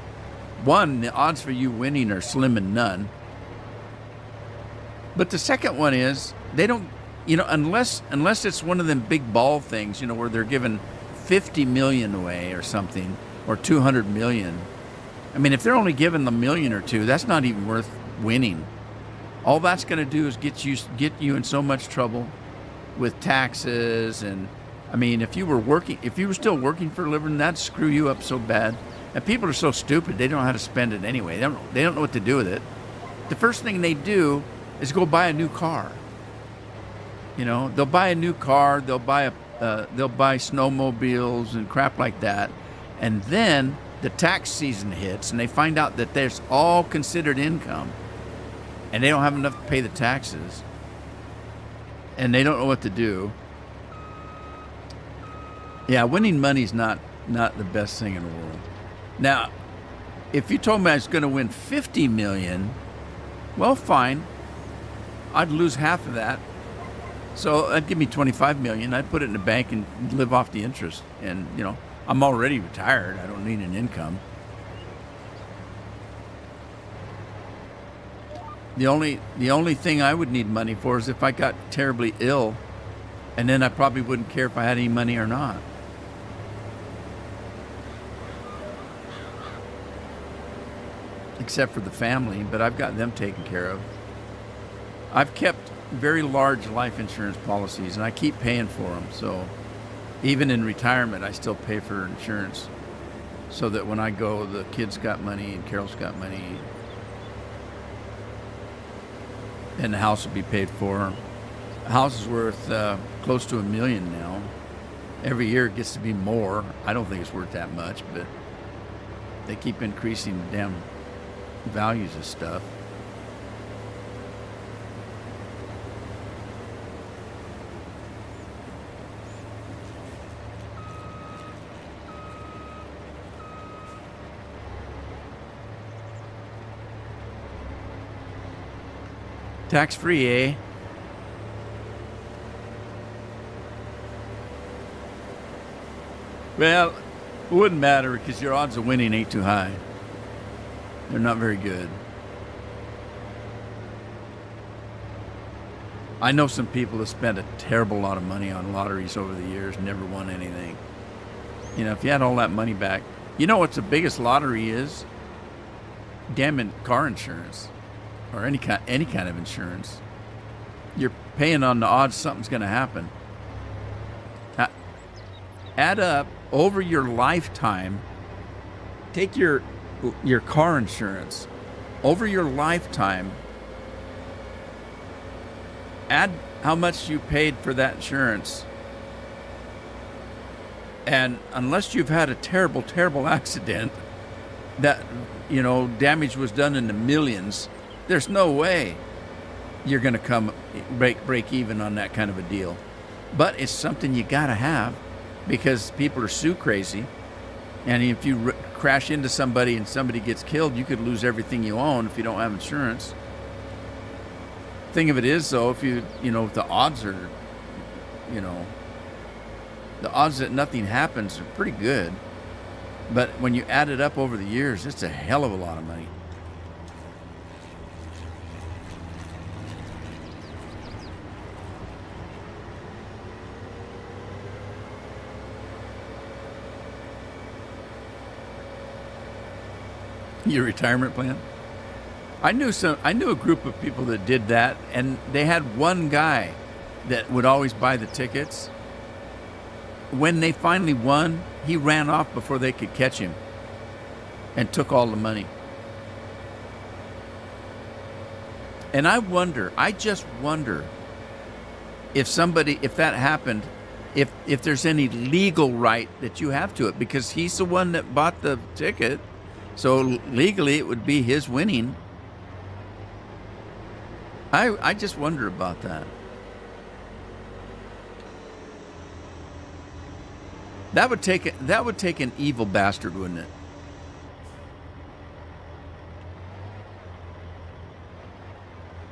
One, the odds for you winning are slim and none. But the second one is they don't, unless it's one of them big ball things, where they're giving 50 million away or something, or 200 million. I mean, if they're only giving a million or two, that's not even worth winning. All that's going to do is get you in so much trouble with taxes. And I mean, if you were still working for a living, that'd screw you up so bad. And people are so stupid, they don't know how to spend it anyway. They don't know what to do with it. The first thing they do is go buy a new car. They'll buy a new car, they'll buy snowmobiles and crap like that. And then the tax season hits and they find out that there's all considered income and they don't have enough to pay the taxes and they don't know what to do. Yeah, winning money's not the best thing in the world. Now, if you told me I was going to win 50 million, well, fine. I'd lose half of that. So that'd give me 25 million. I'd put it in the bank and live off the interest. And, you know, I'm already retired. I don't need an income. The only thing I would need money for is if I got terribly ill, and then I probably wouldn't care if I had any money or not. Except for the family, but I've got them taken care of. I've kept very large life insurance policies, and I keep paying for them. So even in retirement, I still pay for insurance so that when I go, the kids got money and Carol's got money, and the house will be paid for. The house is worth close to $1 million now. Every year it gets to be more. I don't think it's worth that much, but they keep increasing the damn values of stuff. Tax-free, eh? Well, it wouldn't matter because your odds of winning ain't too high. They're not very good. I know some people that spent a terrible lot of money on lotteries over the years, never won anything. You know, if you had all that money back, you know what's the biggest lottery is? Damn car insurance. Or any kind of insurance. You're paying on the odds something's going to happen. Add up over your lifetime. Take your car insurance over your lifetime. Add how much you paid for that insurance. And unless you've had a terrible, terrible accident that, you know, damage was done in the millions, there's no way you're going to break even on that kind of a deal. But it's something you got to have because people are sue crazy. And if you crash into somebody and somebody gets killed, you could lose everything you own if you don't have insurance. Thing of it is, though, if the odds are, the odds that nothing happens are pretty good. But when you add it up over the years, it's a hell of a lot of money. Your retirement plan? I knew a group of people that did that, and they had one guy that would always buy the tickets. When they finally won, he ran off before they could catch him and took all the money. And I just wonder if that happened, if there's any legal right that you have to it, because he's the one that bought the ticket. So legally, it would be his winning. I just wonder about that. That would take an evil bastard, wouldn't it?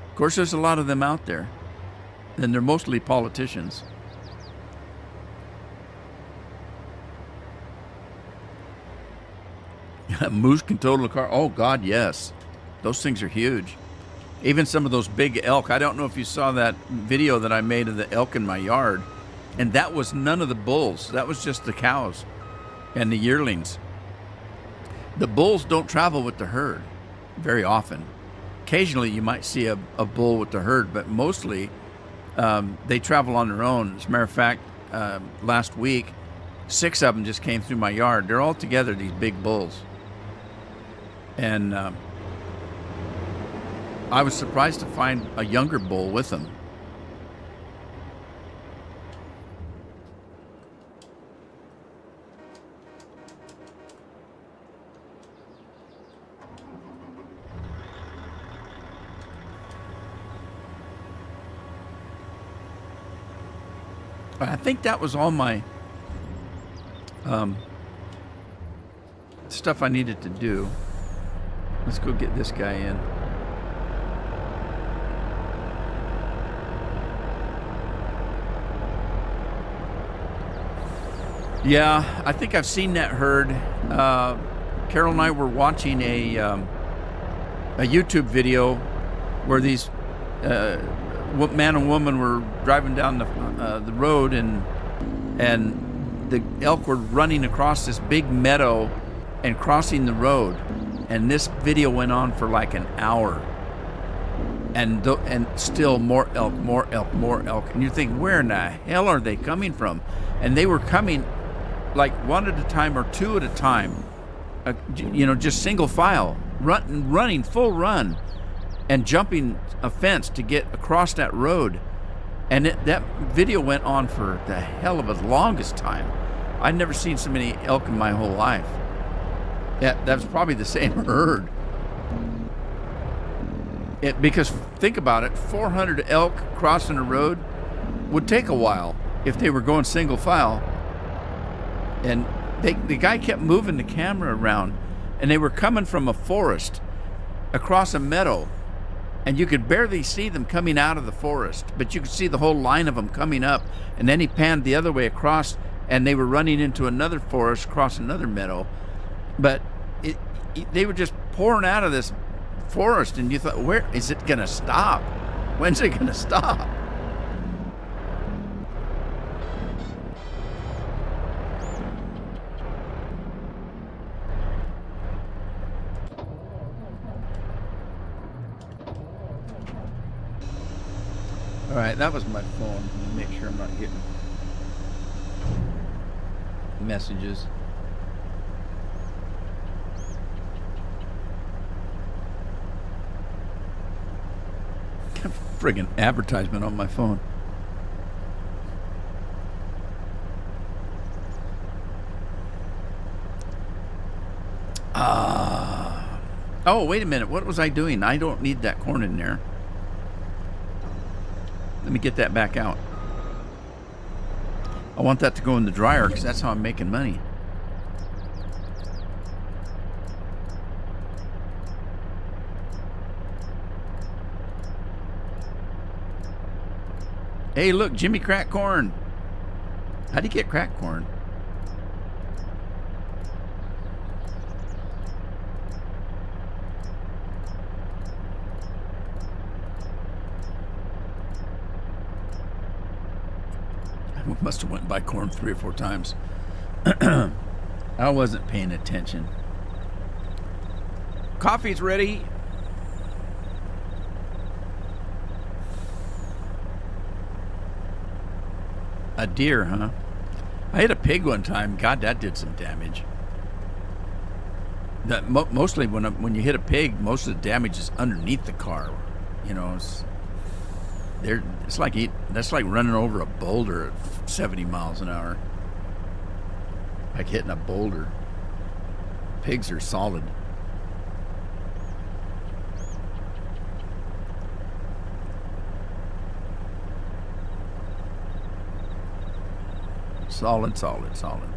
Of course, there's a lot of them out there, and they're mostly politicians. A moose can total a car. Oh, God, yes. Those things are huge. Even some of those big elk. I don't know if you saw that video that I made of the elk in my yard. And that was none of the bulls. That was just the cows and the yearlings. The bulls don't travel with the herd very often. Occasionally, you might see a bull with the herd, but mostly they travel on their own. As a matter of fact, last week, 6 of them just came through my yard. They're all together, these big bulls. And I was surprised to find a younger bull with them. I think that was all my stuff I needed to do. Let's go get this guy in. Yeah, I think I've seen that herd. Carol and I were watching a YouTube video where these man and woman were driving down the road, and the elk were running across this big meadow and crossing the road. And this video went on for like an hour, and still more elk, more elk, more elk. And you think, where in the hell are they coming from? And they were coming like one at a time or two at a time, just single file, running full run, and jumping a fence to get across that road. And that video went on for the hell of the longest time. I'd never seen so many elk in my whole life. Yeah, that was probably the same herd. Because think about it, 400 elk crossing a road would take a while if they were going single file. And the guy kept moving the camera around, and they were coming from a forest across a meadow, and you could barely see them coming out of the forest, but you could see the whole line of them coming up. And then he panned the other way across, and they were running into another forest across another meadow. But they were just pouring out of this forest, and you thought, where is it going to stop? When's it going to stop? All right, that was my phone. Let me make sure I'm not getting messages. Friggin' advertisement on my phone. Oh, wait a minute. What was I doing? I don't need that corn in there. Let me get that back out. I want that to go in the dryer because that's how I'm making money. Hey, look, Jimmy cracked corn. How'd he get cracked corn? I must have went and buy corn 3 or 4 times. I wasn't paying attention. Coffee's ready. A deer, huh? I hit a pig one time. God, that did some damage. That mostly when you hit a pig, most of the damage is underneath the car. You know, that's like running over a boulder at 70 miles an hour. Like hitting a boulder. Pigs are solid. Solid, solid, solid.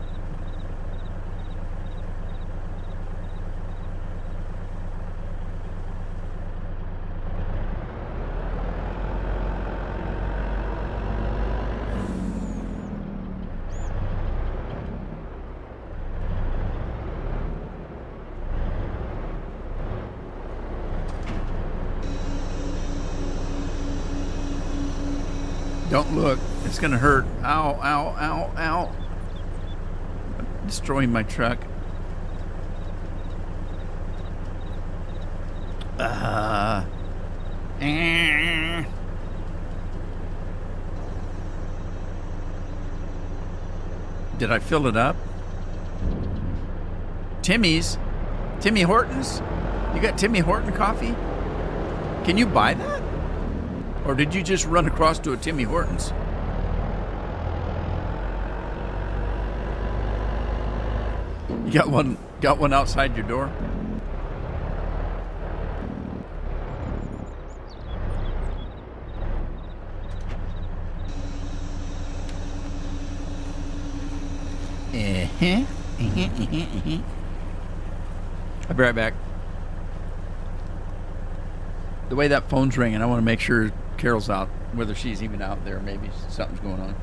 Don't look. It's going to hurt. Ow, ow, ow, ow. Destroying my truck. Did I fill it up? Timmy's? Timmy Hortons? You got Timmy Horton coffee? Can you buy that? Or did you just run across to a Timmy Hortons? You got one outside your door? Huh? I'll be right back. The way that phone's ringing, I want to make sure Carol's out, whether she's even out there. Maybe something's going on.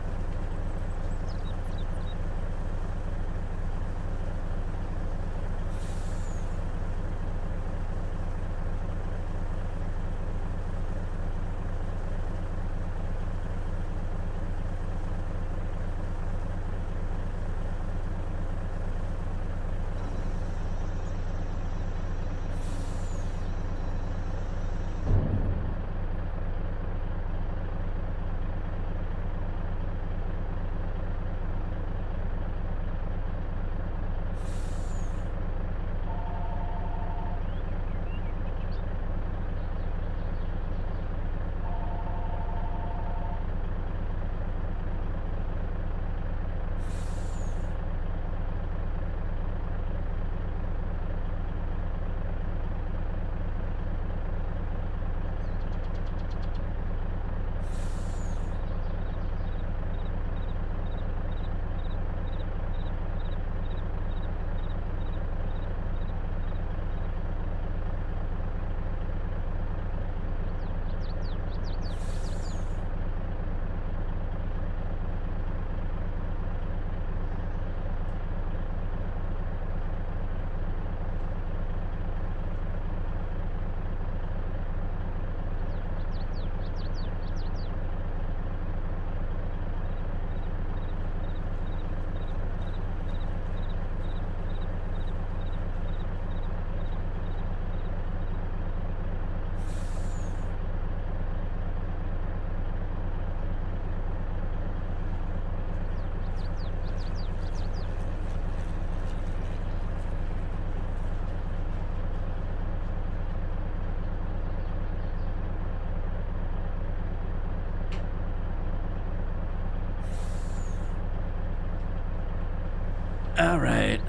All right.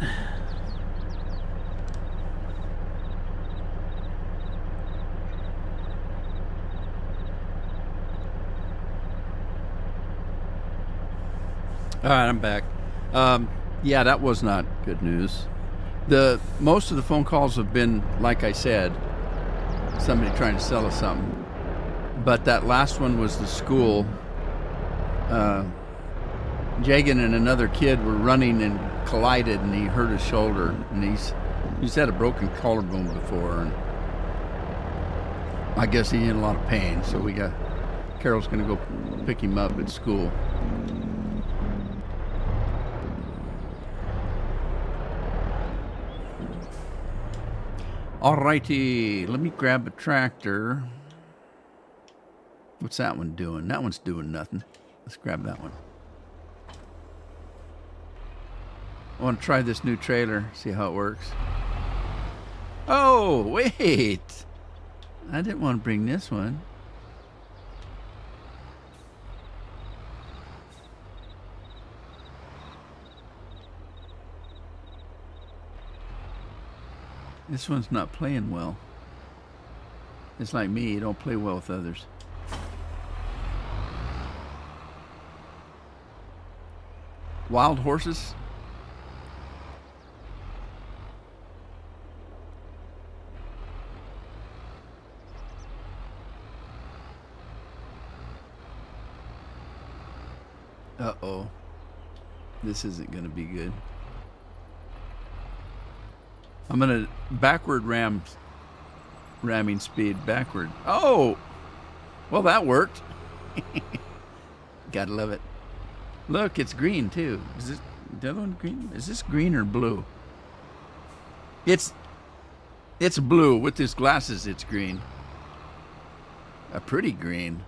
All right, I'm back. Yeah, that was not good news. Most of the phone calls have been, like I said, somebody trying to sell us something. But that last one was the school. Jagan and another kid were running and collided, and he hurt his shoulder. And he's had a broken collarbone before, and I guess he's in a lot of pain. So Carol's going to go pick him up at school. Alrighty, let me grab a tractor. What's that one doing? That one's doing nothing. Let's grab that one. I want to try this new trailer, see how it works. Oh, wait. I didn't want to bring this one. This one's not playing well. It's like me, you don't play well with others. Wild horses? Uh-oh. This isn't going to be good. I'm going to backward ramming speed backward. Oh! Well, that worked. Gotta love it. Look, it's green too. Is this the other one green? Is this green or blue? It's blue. With his glasses, it's green. A pretty green.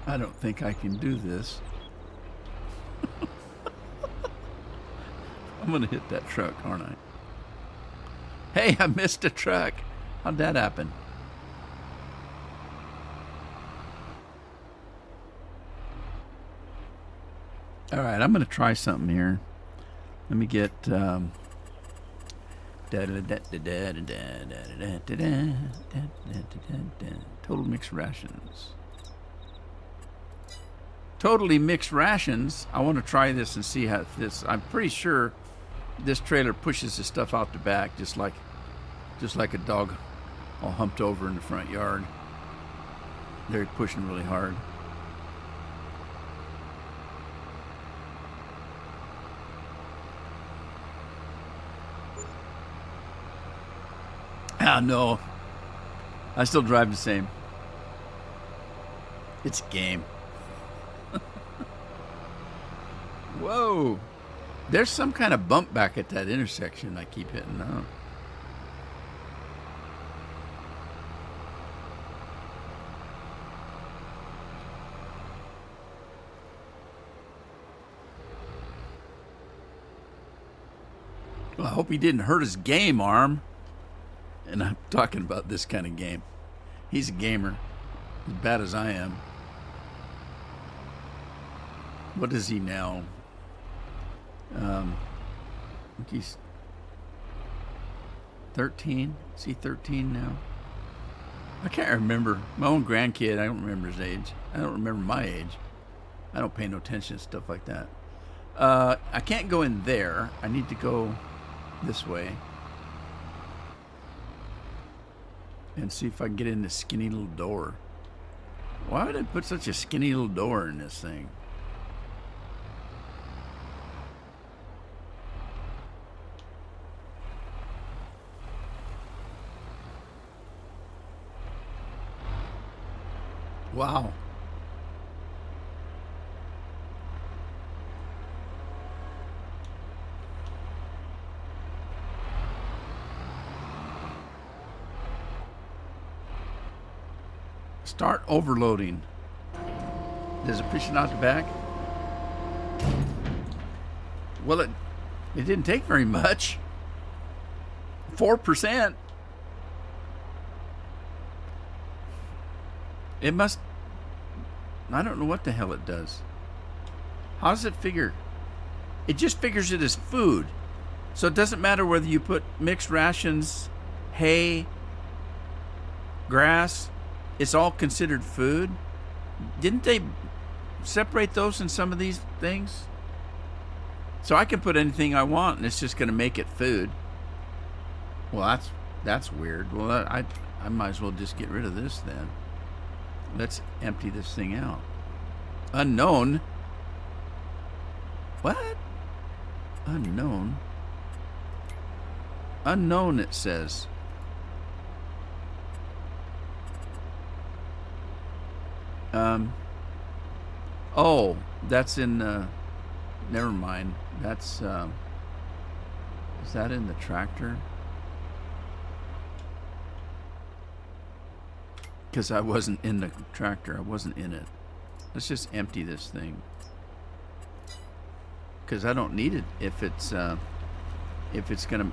I don't think I can do this. I'm gonna hit that truck, aren't I? Hey, I missed a truck. How'd that happen? All right, I'm gonna try something here. Let me get. Total mixed rations. Totally mixed rations. I want to try this and see how this. I'm pretty sure this trailer pushes the stuff out the back, just like a dog, all humped over in the front yard. They're pushing really hard. Ah, no. I still drive the same. It's a game. Whoa. There's some kind of bump back at that intersection I keep hitting out. Well, I hope he didn't hurt his game arm. And I'm talking about this kind of game. He's a gamer, as bad as I am. What is he now? I think he's 13. Is he 13 now? I can't remember. My own grandkid, I don't remember his age. I don't remember my age. I don't pay no attention to stuff like that. I can't go in there. I need to go this way. And see if I can get in this skinny little door. Why would I put such a skinny little door in this thing? Wow. Start overloading. Does it push it out the back? Well, it didn't take very much. 4%. It must. I don't know what the hell it does. How does it figure? It just figures it as food. So it doesn't matter whether you put mixed rations, hay, grass. It's all considered food. Didn't they separate those in some of these things? So I can put anything I want and it's just going to make it food. Well, that's weird. Well, I might as well just get rid of this then. Let's empty this thing out. Unknown? What? Unknown? Unknown, it says. Oh, that's in, never mind. That's, is that in the tractor? Because I wasn't in the tractor. I wasn't in it. Let's just empty this thing. Because I don't need it if it's gonna,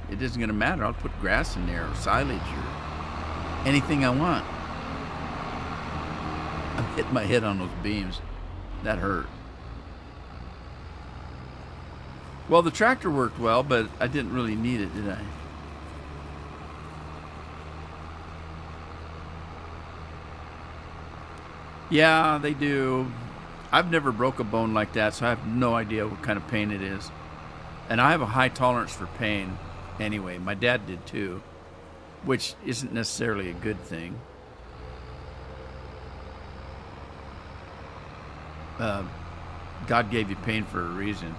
it isn't gonna matter. I'll put grass in there or silage or anything I want. I'm hitting my head on those beams. That hurt. Well, the tractor worked well, but I didn't really need it, did I? Yeah, they do. I've never broke a bone like that, so I have no idea what kind of pain it is. And I have a high tolerance for pain anyway. My dad did too, which isn't necessarily a good thing. God gave you pain for a reason.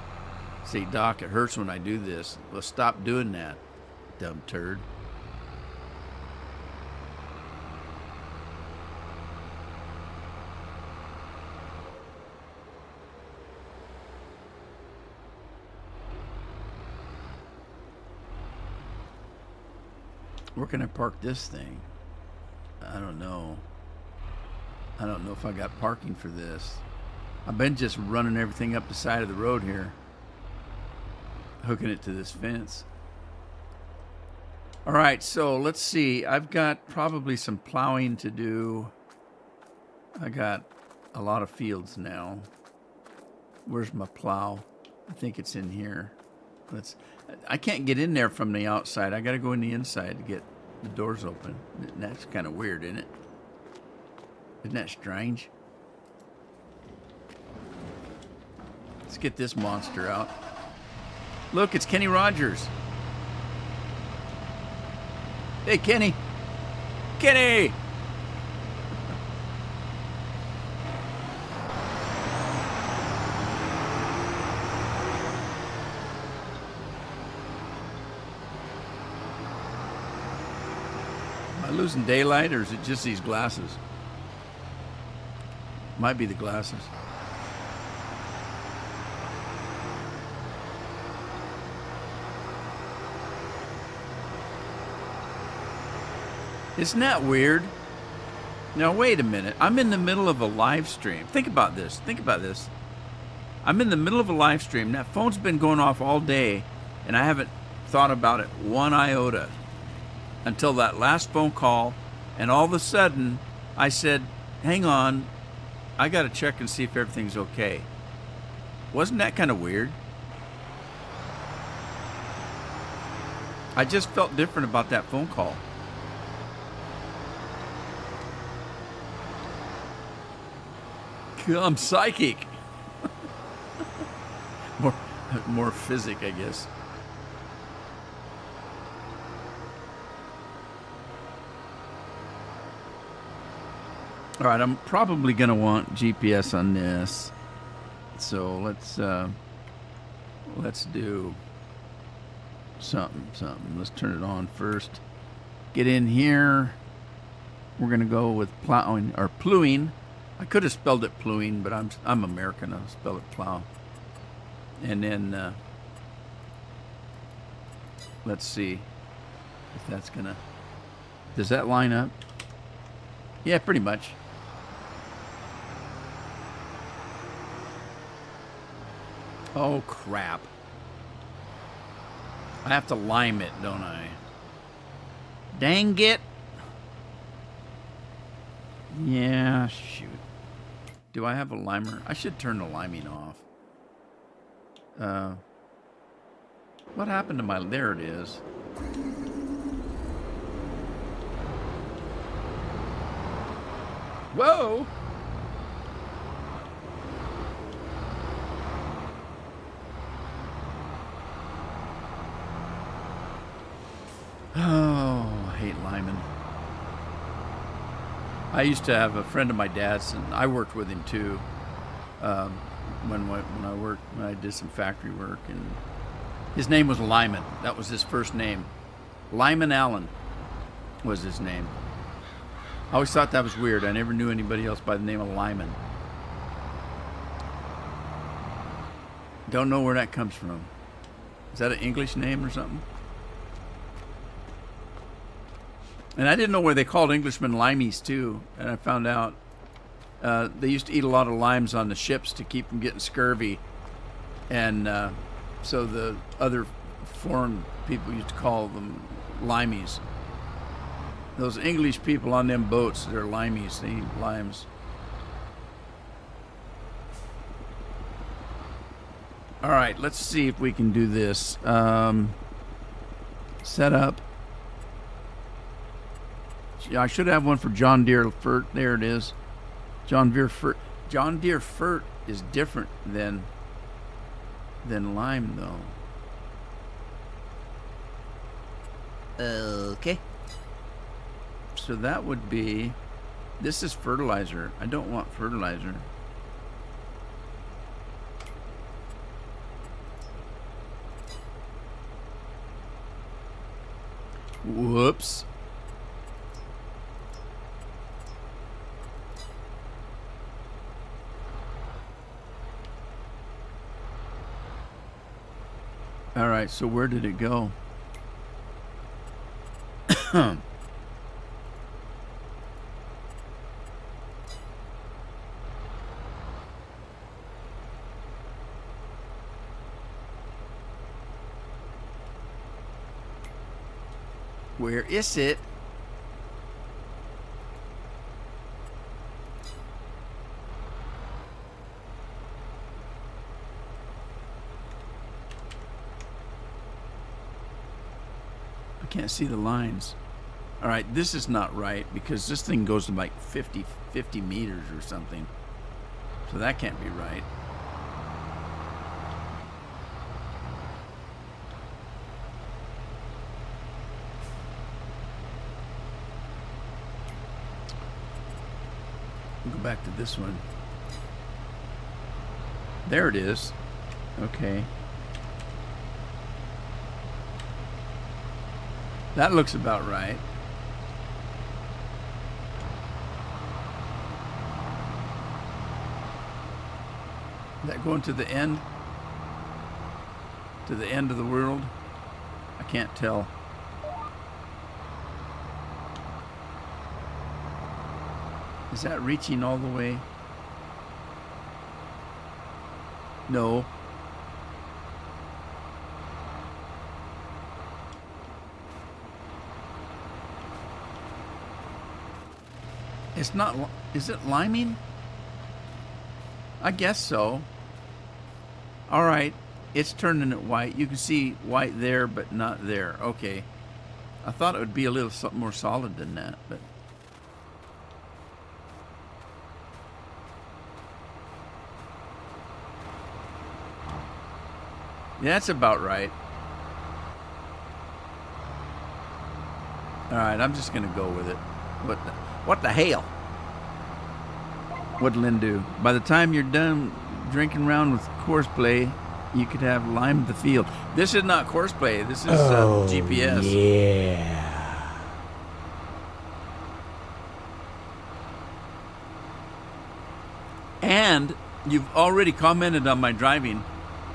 Say, Doc, it hurts when I do this. Well, stop doing that, dumb turd. Where can I park this thing? I don't know. I don't know if I got parking for this. I've been just running everything up the side of the road here, hooking it to this fence. All right, so let's see. I've got probably some plowing to do. I got a lot of fields now. Where's my plow? I think it's in here. Let's. I can't get in there from the outside. I got to go in the inside to get the doors open. That's kind of weird, isn't it? Isn't that strange? Let's get this monster out. Look, it's Kenny Rogers. Hey, Kenny. Kenny! Am I losing daylight, or is it just these glasses? Might be the glasses. Isn't that weird? Now, wait a minute. I'm in the middle of a live stream. Think about this. Think about this. I'm in the middle of a live stream. That phone's been going off all day, and I haven't thought about it one iota until that last phone call. And all of a sudden, I said, hang on. I got to check and see if everything's okay. Wasn't that kind of weird? I just felt different about that phone call. I'm psychic. more physic, I guess. All right, I'm probably going to want GPS on this. So let's do something. Let's turn it on first. Get in here. We're going to go with plowing or plowing. I could have spelled it plowing, but I'm American. I'll spell it plow. And then let's see if that's gonna. Does that line up? Yeah, pretty much. Oh crap! I have to lime it, don't I? Dang it! Yeah, shoot. Do I have a limer? I should turn the liming off. What happened to my... There it is. Whoa! Oh, I hate liming. I used to have a friend of my dad's, and I worked with him too. When I did some factory work, and his name was Lyman. That was his first name. Lyman Allen was his name. I always thought that was weird. I never knew anybody else by the name of Lyman. Don't know where that comes from. Is that an English name or something? And I didn't know where they called Englishmen limeys too. And I found out they used to eat a lot of limes on the ships to keep from getting scurvy. And so the other foreign people used to call them limeys. Those English people on them boats, they're limeys. They eat limes. All right, let's see if we can do this. Set up. Yeah, I should have one for John Deere Fert. There it is. John Deere Fert. John Deere Fert is different than lime, though. Okay. So that would be... This is fertilizer. I don't want fertilizer. Whoops. All right, so where did it go? Where is it? Can't see the lines. All right, this is not right because this thing goes to like 50 meters or something. So that can't be right. Go back to this one. There it is. Okay. That looks about right. Is that going to the end? To the end of the world? I can't tell. Is that reaching all the way? No. It's not. Is it liming? I guess so. All right. It's turning it white. You can see white there, but not there. Okay. I thought it would be a little something more solid than that, but. Yeah, that's about right. All right, I'm just gonna go with it. What the hell? What'd Lynn do? By the time you're done drinking around with course play, you could have limed the field. This is not course play. This is GPS. Yeah. And you've already commented on my driving.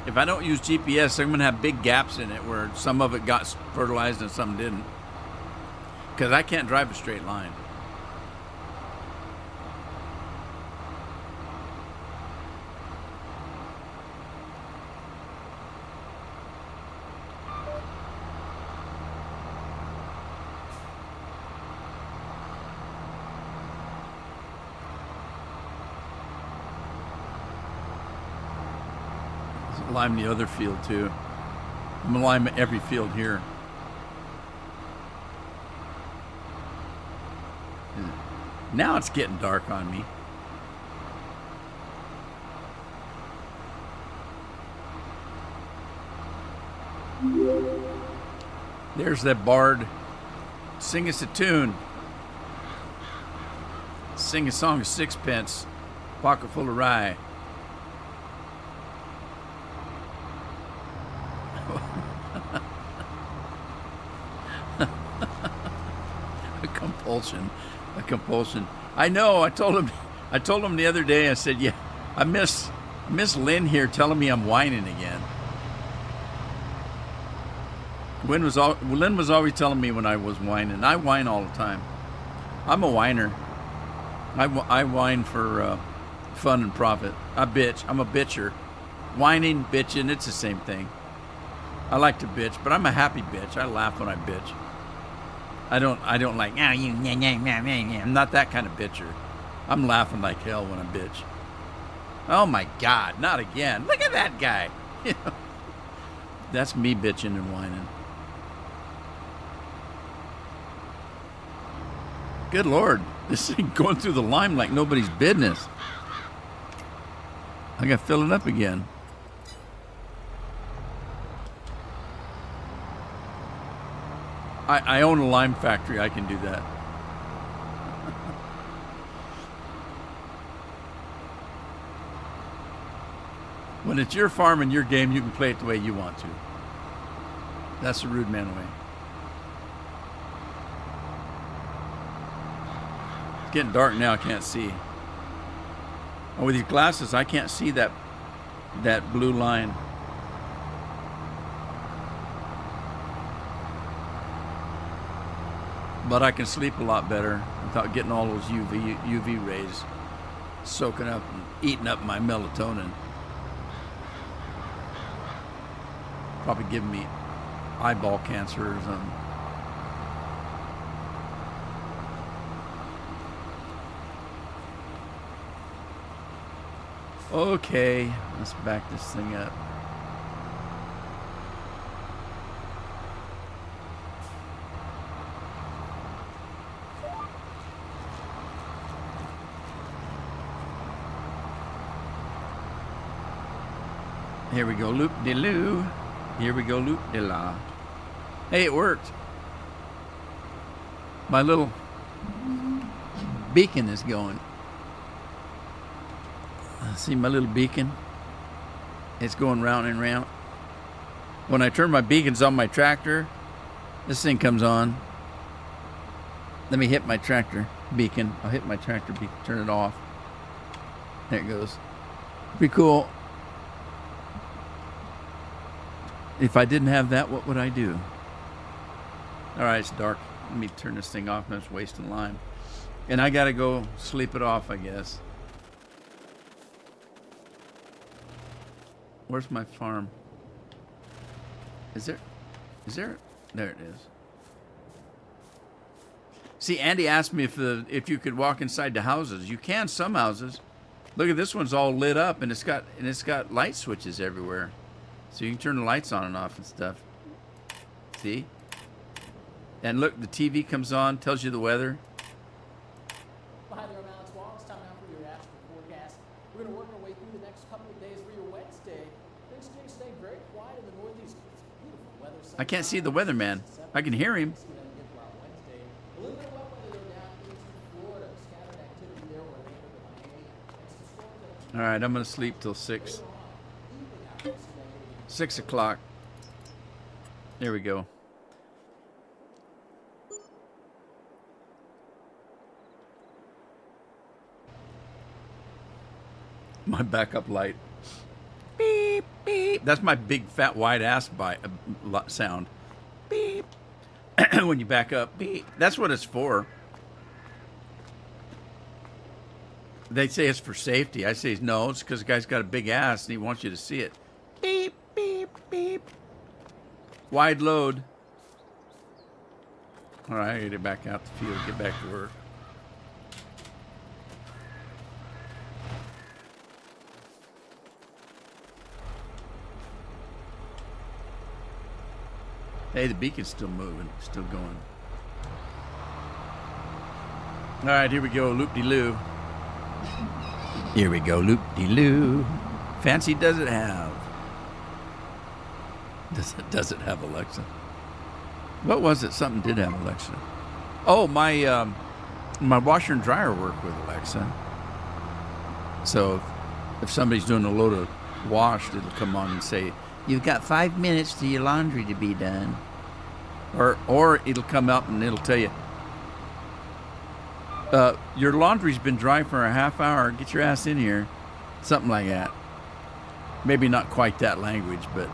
If I don't use GPS, I'm going to have big gaps in it where some of it got fertilized and some didn't. Because I can't drive a straight line. Lime the other field too. I'm gonna lime every field here. Now it's getting dark on me. There's that bard. Sing us a tune. Sing a song of sixpence. Pocket full of rye. A compulsion. I know. I told him the other day. I said, "Yeah, I miss Lynn here telling me I'm whining again." Lynn was always telling me when I was whining. I whine all the time. I'm a whiner. I whine for fun and profit. I bitch. I'm a bitcher. Whining, bitching, it's the same thing. I like to bitch, but I'm a happy bitch. I laugh when I bitch. I don't like, oh, you, nah, nah, nah, nah, nah. I'm not that kind of bitcher. I'm laughing like hell when I bitch. Oh my God, not again. Look at that guy. That's me bitching and whining. Good Lord, this thing going through the lime like nobody's business. I gotta fill it up again. I own a lime factory. I can do that. When it's your farm and your game, you can play it the way you want to. That's the rude man way. It's getting dark now. I can't see. And with these glasses, I can't see that blue line. But I can sleep a lot better without getting all those UV rays soaking up and eating up my melatonin. Probably giving me eyeball cancer or something. Okay, let's back this thing up. Here we go, loop-de-loo. Here we go, loop-de-la. Hey, it worked. My little beacon is going. See my little beacon? It's going round and round. When I turn my beacons on my tractor, this thing comes on. Let me hit my tractor beacon. I'll hit my tractor beacon, turn it off. There it goes. Pretty cool. If I didn't have that, what would I do? All right, it's dark. Let me turn this thing off. I'm just wasting lime. And I got to go sleep it off, I guess. Where's my farm? Is there? There it is. See, Andy asked me if you could walk inside the houses. You can some houses. Look at this one's all lit up, and it's got light switches everywhere, so you can turn the lights on and off and stuff. See? And look, the TV comes on, tells you the weather. Hi there, I'm Alex Wong. It's time now for your Astro forecast. We're going to work our way through the next couple of days for your Wednesday. Things stay very quiet in the Northeast. It's beautiful weather. I can't see the weatherman. I can hear him. A little bit of wet weather down into Florida. Scattered activity there where they end up in Miami. And some storms that All right, I'm going to sleep till 6. 6 o'clock. There we go. My backup light. Beep, beep. That's my big, fat, wide ass sound. Beep. When you back up. Beep. That's what it's for. They say it's for safety. I say no, it's because the guy's got a big ass and he wants you to see it. Beep, beep, beep. Wide load. All right, I gotta get back out the field, get back to work. Hey, the beacon's still moving, still going. All right, here we go, loop-de-loo. Here we go, loop-de-loo. Fancy does it have? Does it have Alexa? What was it? Something did have Alexa. Oh, my washer and dryer work with Alexa. So if somebody's doing a load of wash, it'll come on and say, "You've got 5 minutes to your laundry to be done." Or it'll come up and it'll tell you, your laundry's been dry for a half hour. Get your ass in here. Something like that. Maybe not quite that language, but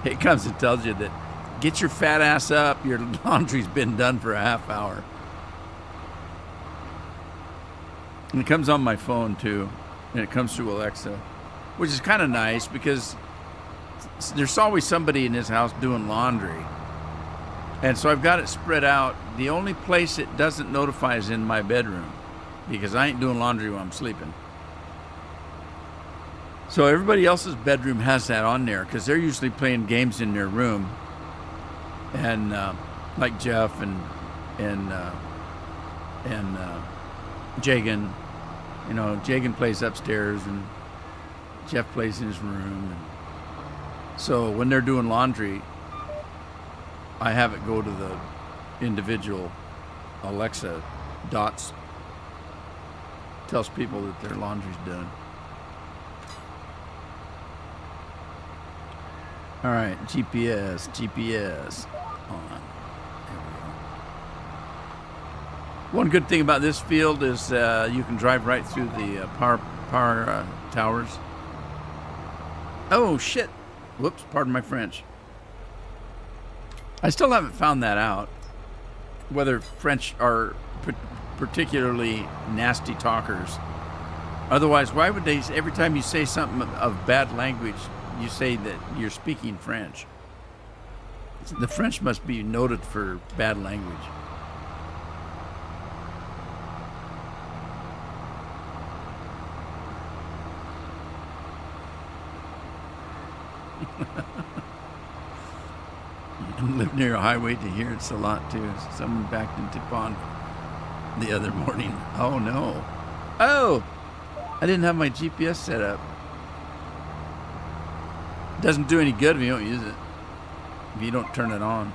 it comes and tells you that get your fat ass up. Your laundry's been done for a half hour. And it comes on my phone too. And it comes through Alexa, which is kind of nice because there's always somebody in this house doing laundry. And so I've got it spread out. The only place it doesn't notify is in my bedroom because I ain't doing laundry while I'm sleeping. So everybody else's bedroom has that on there because they're usually playing games in their room. And like Jeff and Jagan, you know, Jagan plays upstairs and Jeff plays in his room. And so when they're doing laundry, I have it go to the individual Alexa dots. Tells people that their laundry's done. All right, GPS on. There we go. One good thing about this field is you can drive right through the power towers. Oh shit! Whoops! Pardon my French. I still haven't found that out. Whether French are particularly nasty talkers. Otherwise, why would they? Every time you say something of bad language, you say that you're speaking French. The French must be noted for bad language. I live near a highway to here. It's a lot too. Someone backed into pond the other morning. Oh no. Oh! I didn't have my GPS set up. Doesn't do any good if you don't use it. If you don't turn it on.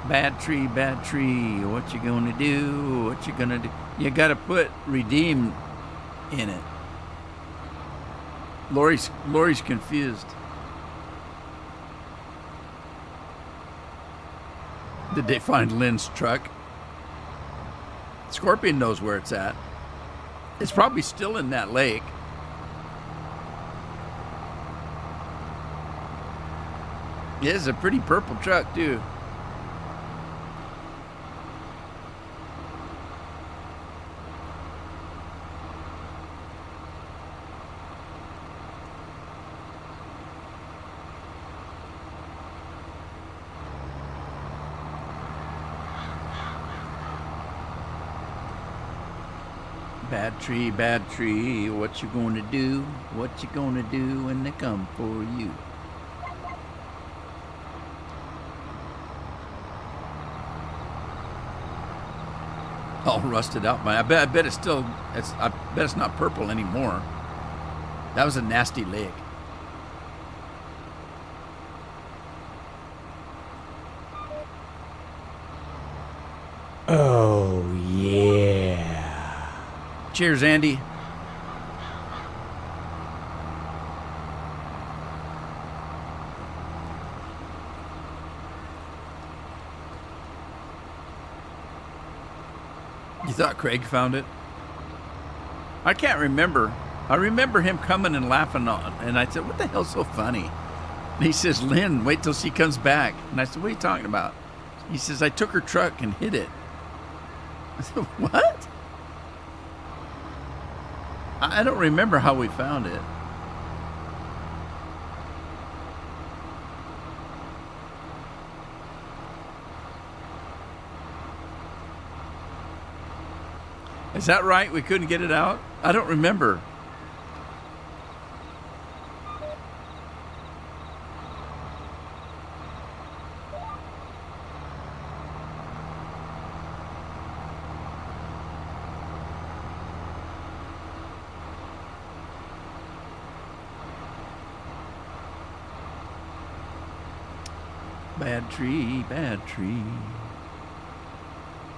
Bad tree, what you gonna do? What you gonna do? You gotta put redeem in it. Lori's confused. Did they find Lynn's truck? Scorpion knows where it's at. It's probably still in that lake. Yeah, it's a pretty purple truck, too. Bad tree, what you gonna do? What you gonna do when they come for you? All rusted out. I bet it's still. I bet it's not purple anymore. That was a nasty lake. Oh yeah. Cheers, Andy. You thought Craig found it? I can't remember. I remember him coming and laughing on, and I said, "What the hell's so funny?" And he says, "Lynn, wait till she comes back." And I said, "What are you talking about?" He says, "I took her truck and hid it." I said, "What?" I don't remember how we found it. Is that right? We couldn't get it out? I don't remember. Bad tree, bad tree.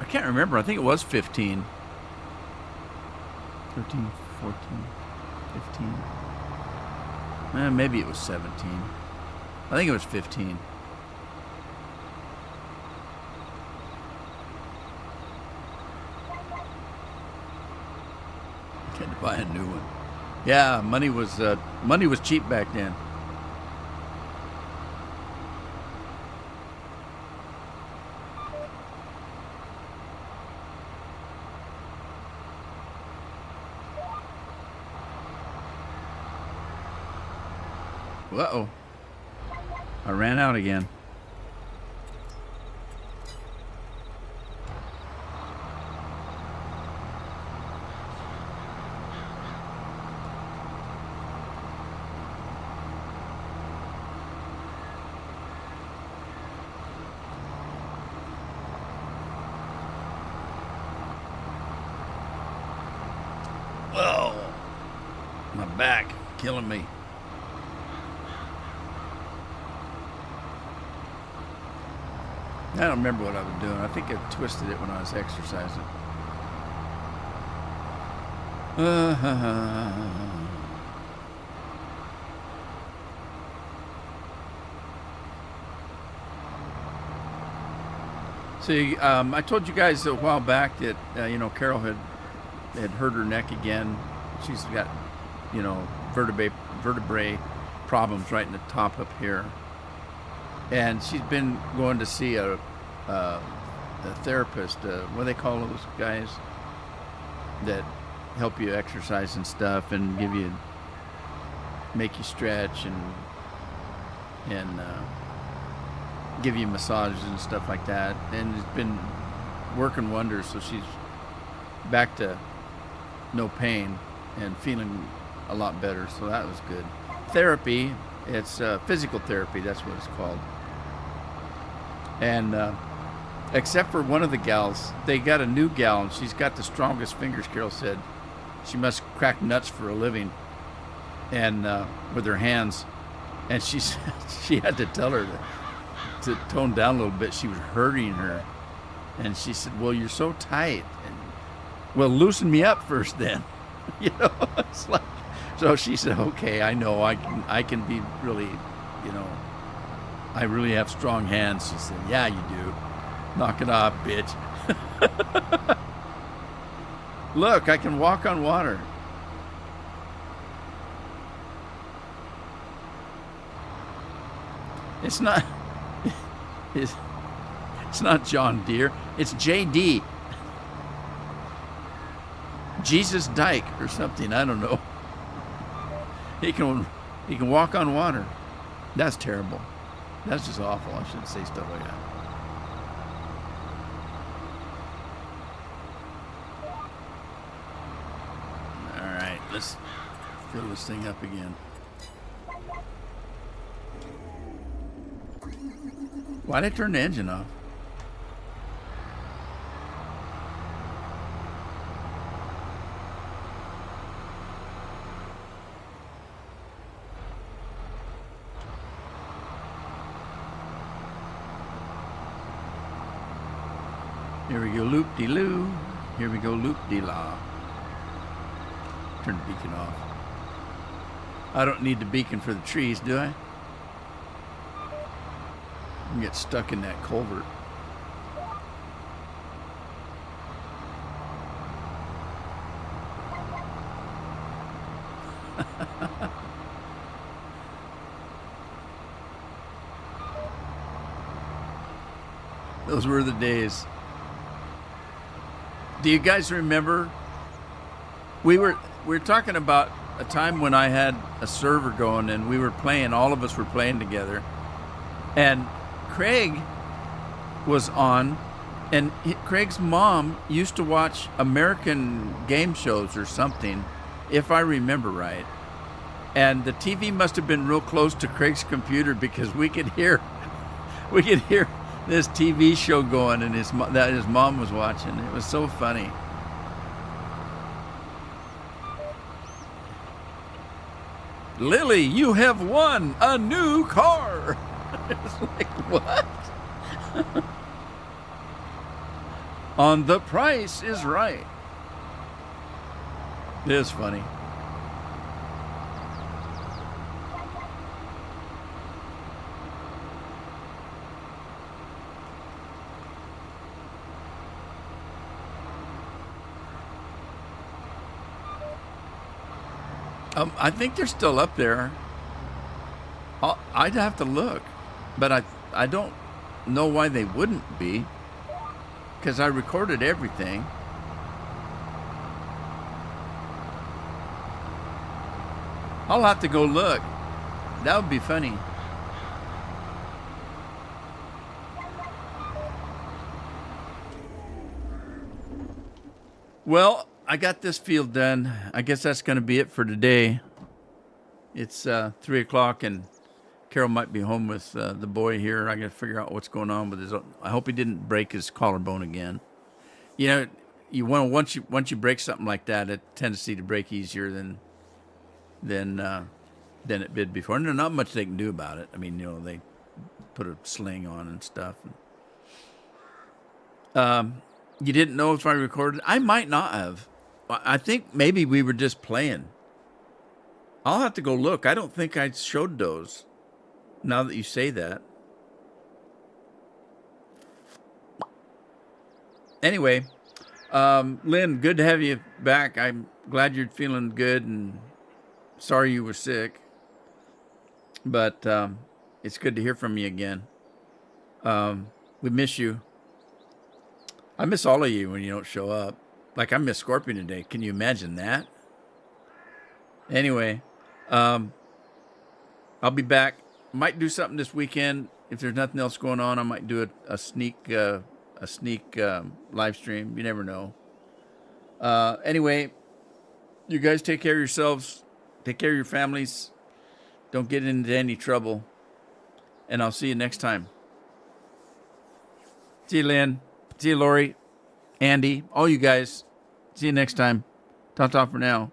I can't remember. I think it was 15. 13, 14, 15. Maybe it was 17. I think it was 15. Had to buy a new one. Yeah, money was cheap back then. Uh-oh. I ran out again. Whoa. My back killing me. I don't remember what I was doing. I think I twisted it when I was exercising. See, I told you guys a while back that Carol had hurt her neck again. She's got vertebrae problems right in the top up here. And she's been going to see a therapist. What do they call those guys that help you exercise and stuff, and make you stretch and give you massages and stuff like that. And it's been working wonders. So she's back to no pain and feeling a lot better. So that was good. Therapy. It's physical therapy. That's what it's called. And except for one of the gals, they got a new gal, and she's got the strongest fingers, Carol said. She must crack nuts for a living, and with her hands. And she said she had to tell her to tone down a little bit. She was hurting her, and she said, "Well, you're so tight. And, well, loosen me up first, then." You know, it's like. So she said, "Okay, I know. I can be really, you know, I really have strong hands." She said, "Yeah, you do. Knock it off, bitch." Look, I can walk on water. It's not. It's not John Deere. It's JD. Jesus Dyke or something. I don't know. He can walk on water. That's terrible. That's just awful. I shouldn't say stuff like that. All right, let's fill this thing up again. Why'd I turn the engine off? Here we go, loop-de-loo. Here we go, loop-de-la. Turn the beacon off. I don't need the beacon for the trees, do I? I can get stuck in that culvert. Those were the days. Do you guys remember? We were talking about a time when I had a server going and we were playing. All of us were playing together, and Craig was on, and Craig's mom used to watch American game shows or something, if I remember right. And the TV must have been real close to Craig's computer because we could hear this TV show going, and his mom was watching. It was so funny. Lily, you have won a new car. It's like, what? On The Price is Right. It is funny. I think they're still up there. I'd have to look, but I don't know why they wouldn't be, because I recorded everything. I'll have to go look. That would be funny. Well, I got this field done. I guess that's going to be it for today. It's 3 o'clock, and Carol might be home with the boy here. I got to figure out what's going on with his. I hope he didn't break his collarbone again. You know, you want once you break something like that, it tendency to break easier than it did before. And there's not much they can do about it. I mean, you know, they put a sling on and stuff. You didn't know if I recorded? I might not have. I think maybe we were just playing. I'll have to go look. I don't think I showed those. Now that you say that. Anyway, Lynn, good to have you back. I'm glad you're feeling good, and sorry you were sick. But it's good to hear from you again. We miss you. I miss all of you when you don't show up. Like, I miss Scorpion today. Can you imagine that? Anyway, I'll be back. Might do something this weekend. If there's nothing else going on, I might do a sneak live stream. You never know. Anyway, you guys take care of yourselves. Take care of your families. Don't get into any trouble. And I'll see you next time. See you, Lynn. See you, Lori, Andy, all you guys. See you next time. Ta-ta for now.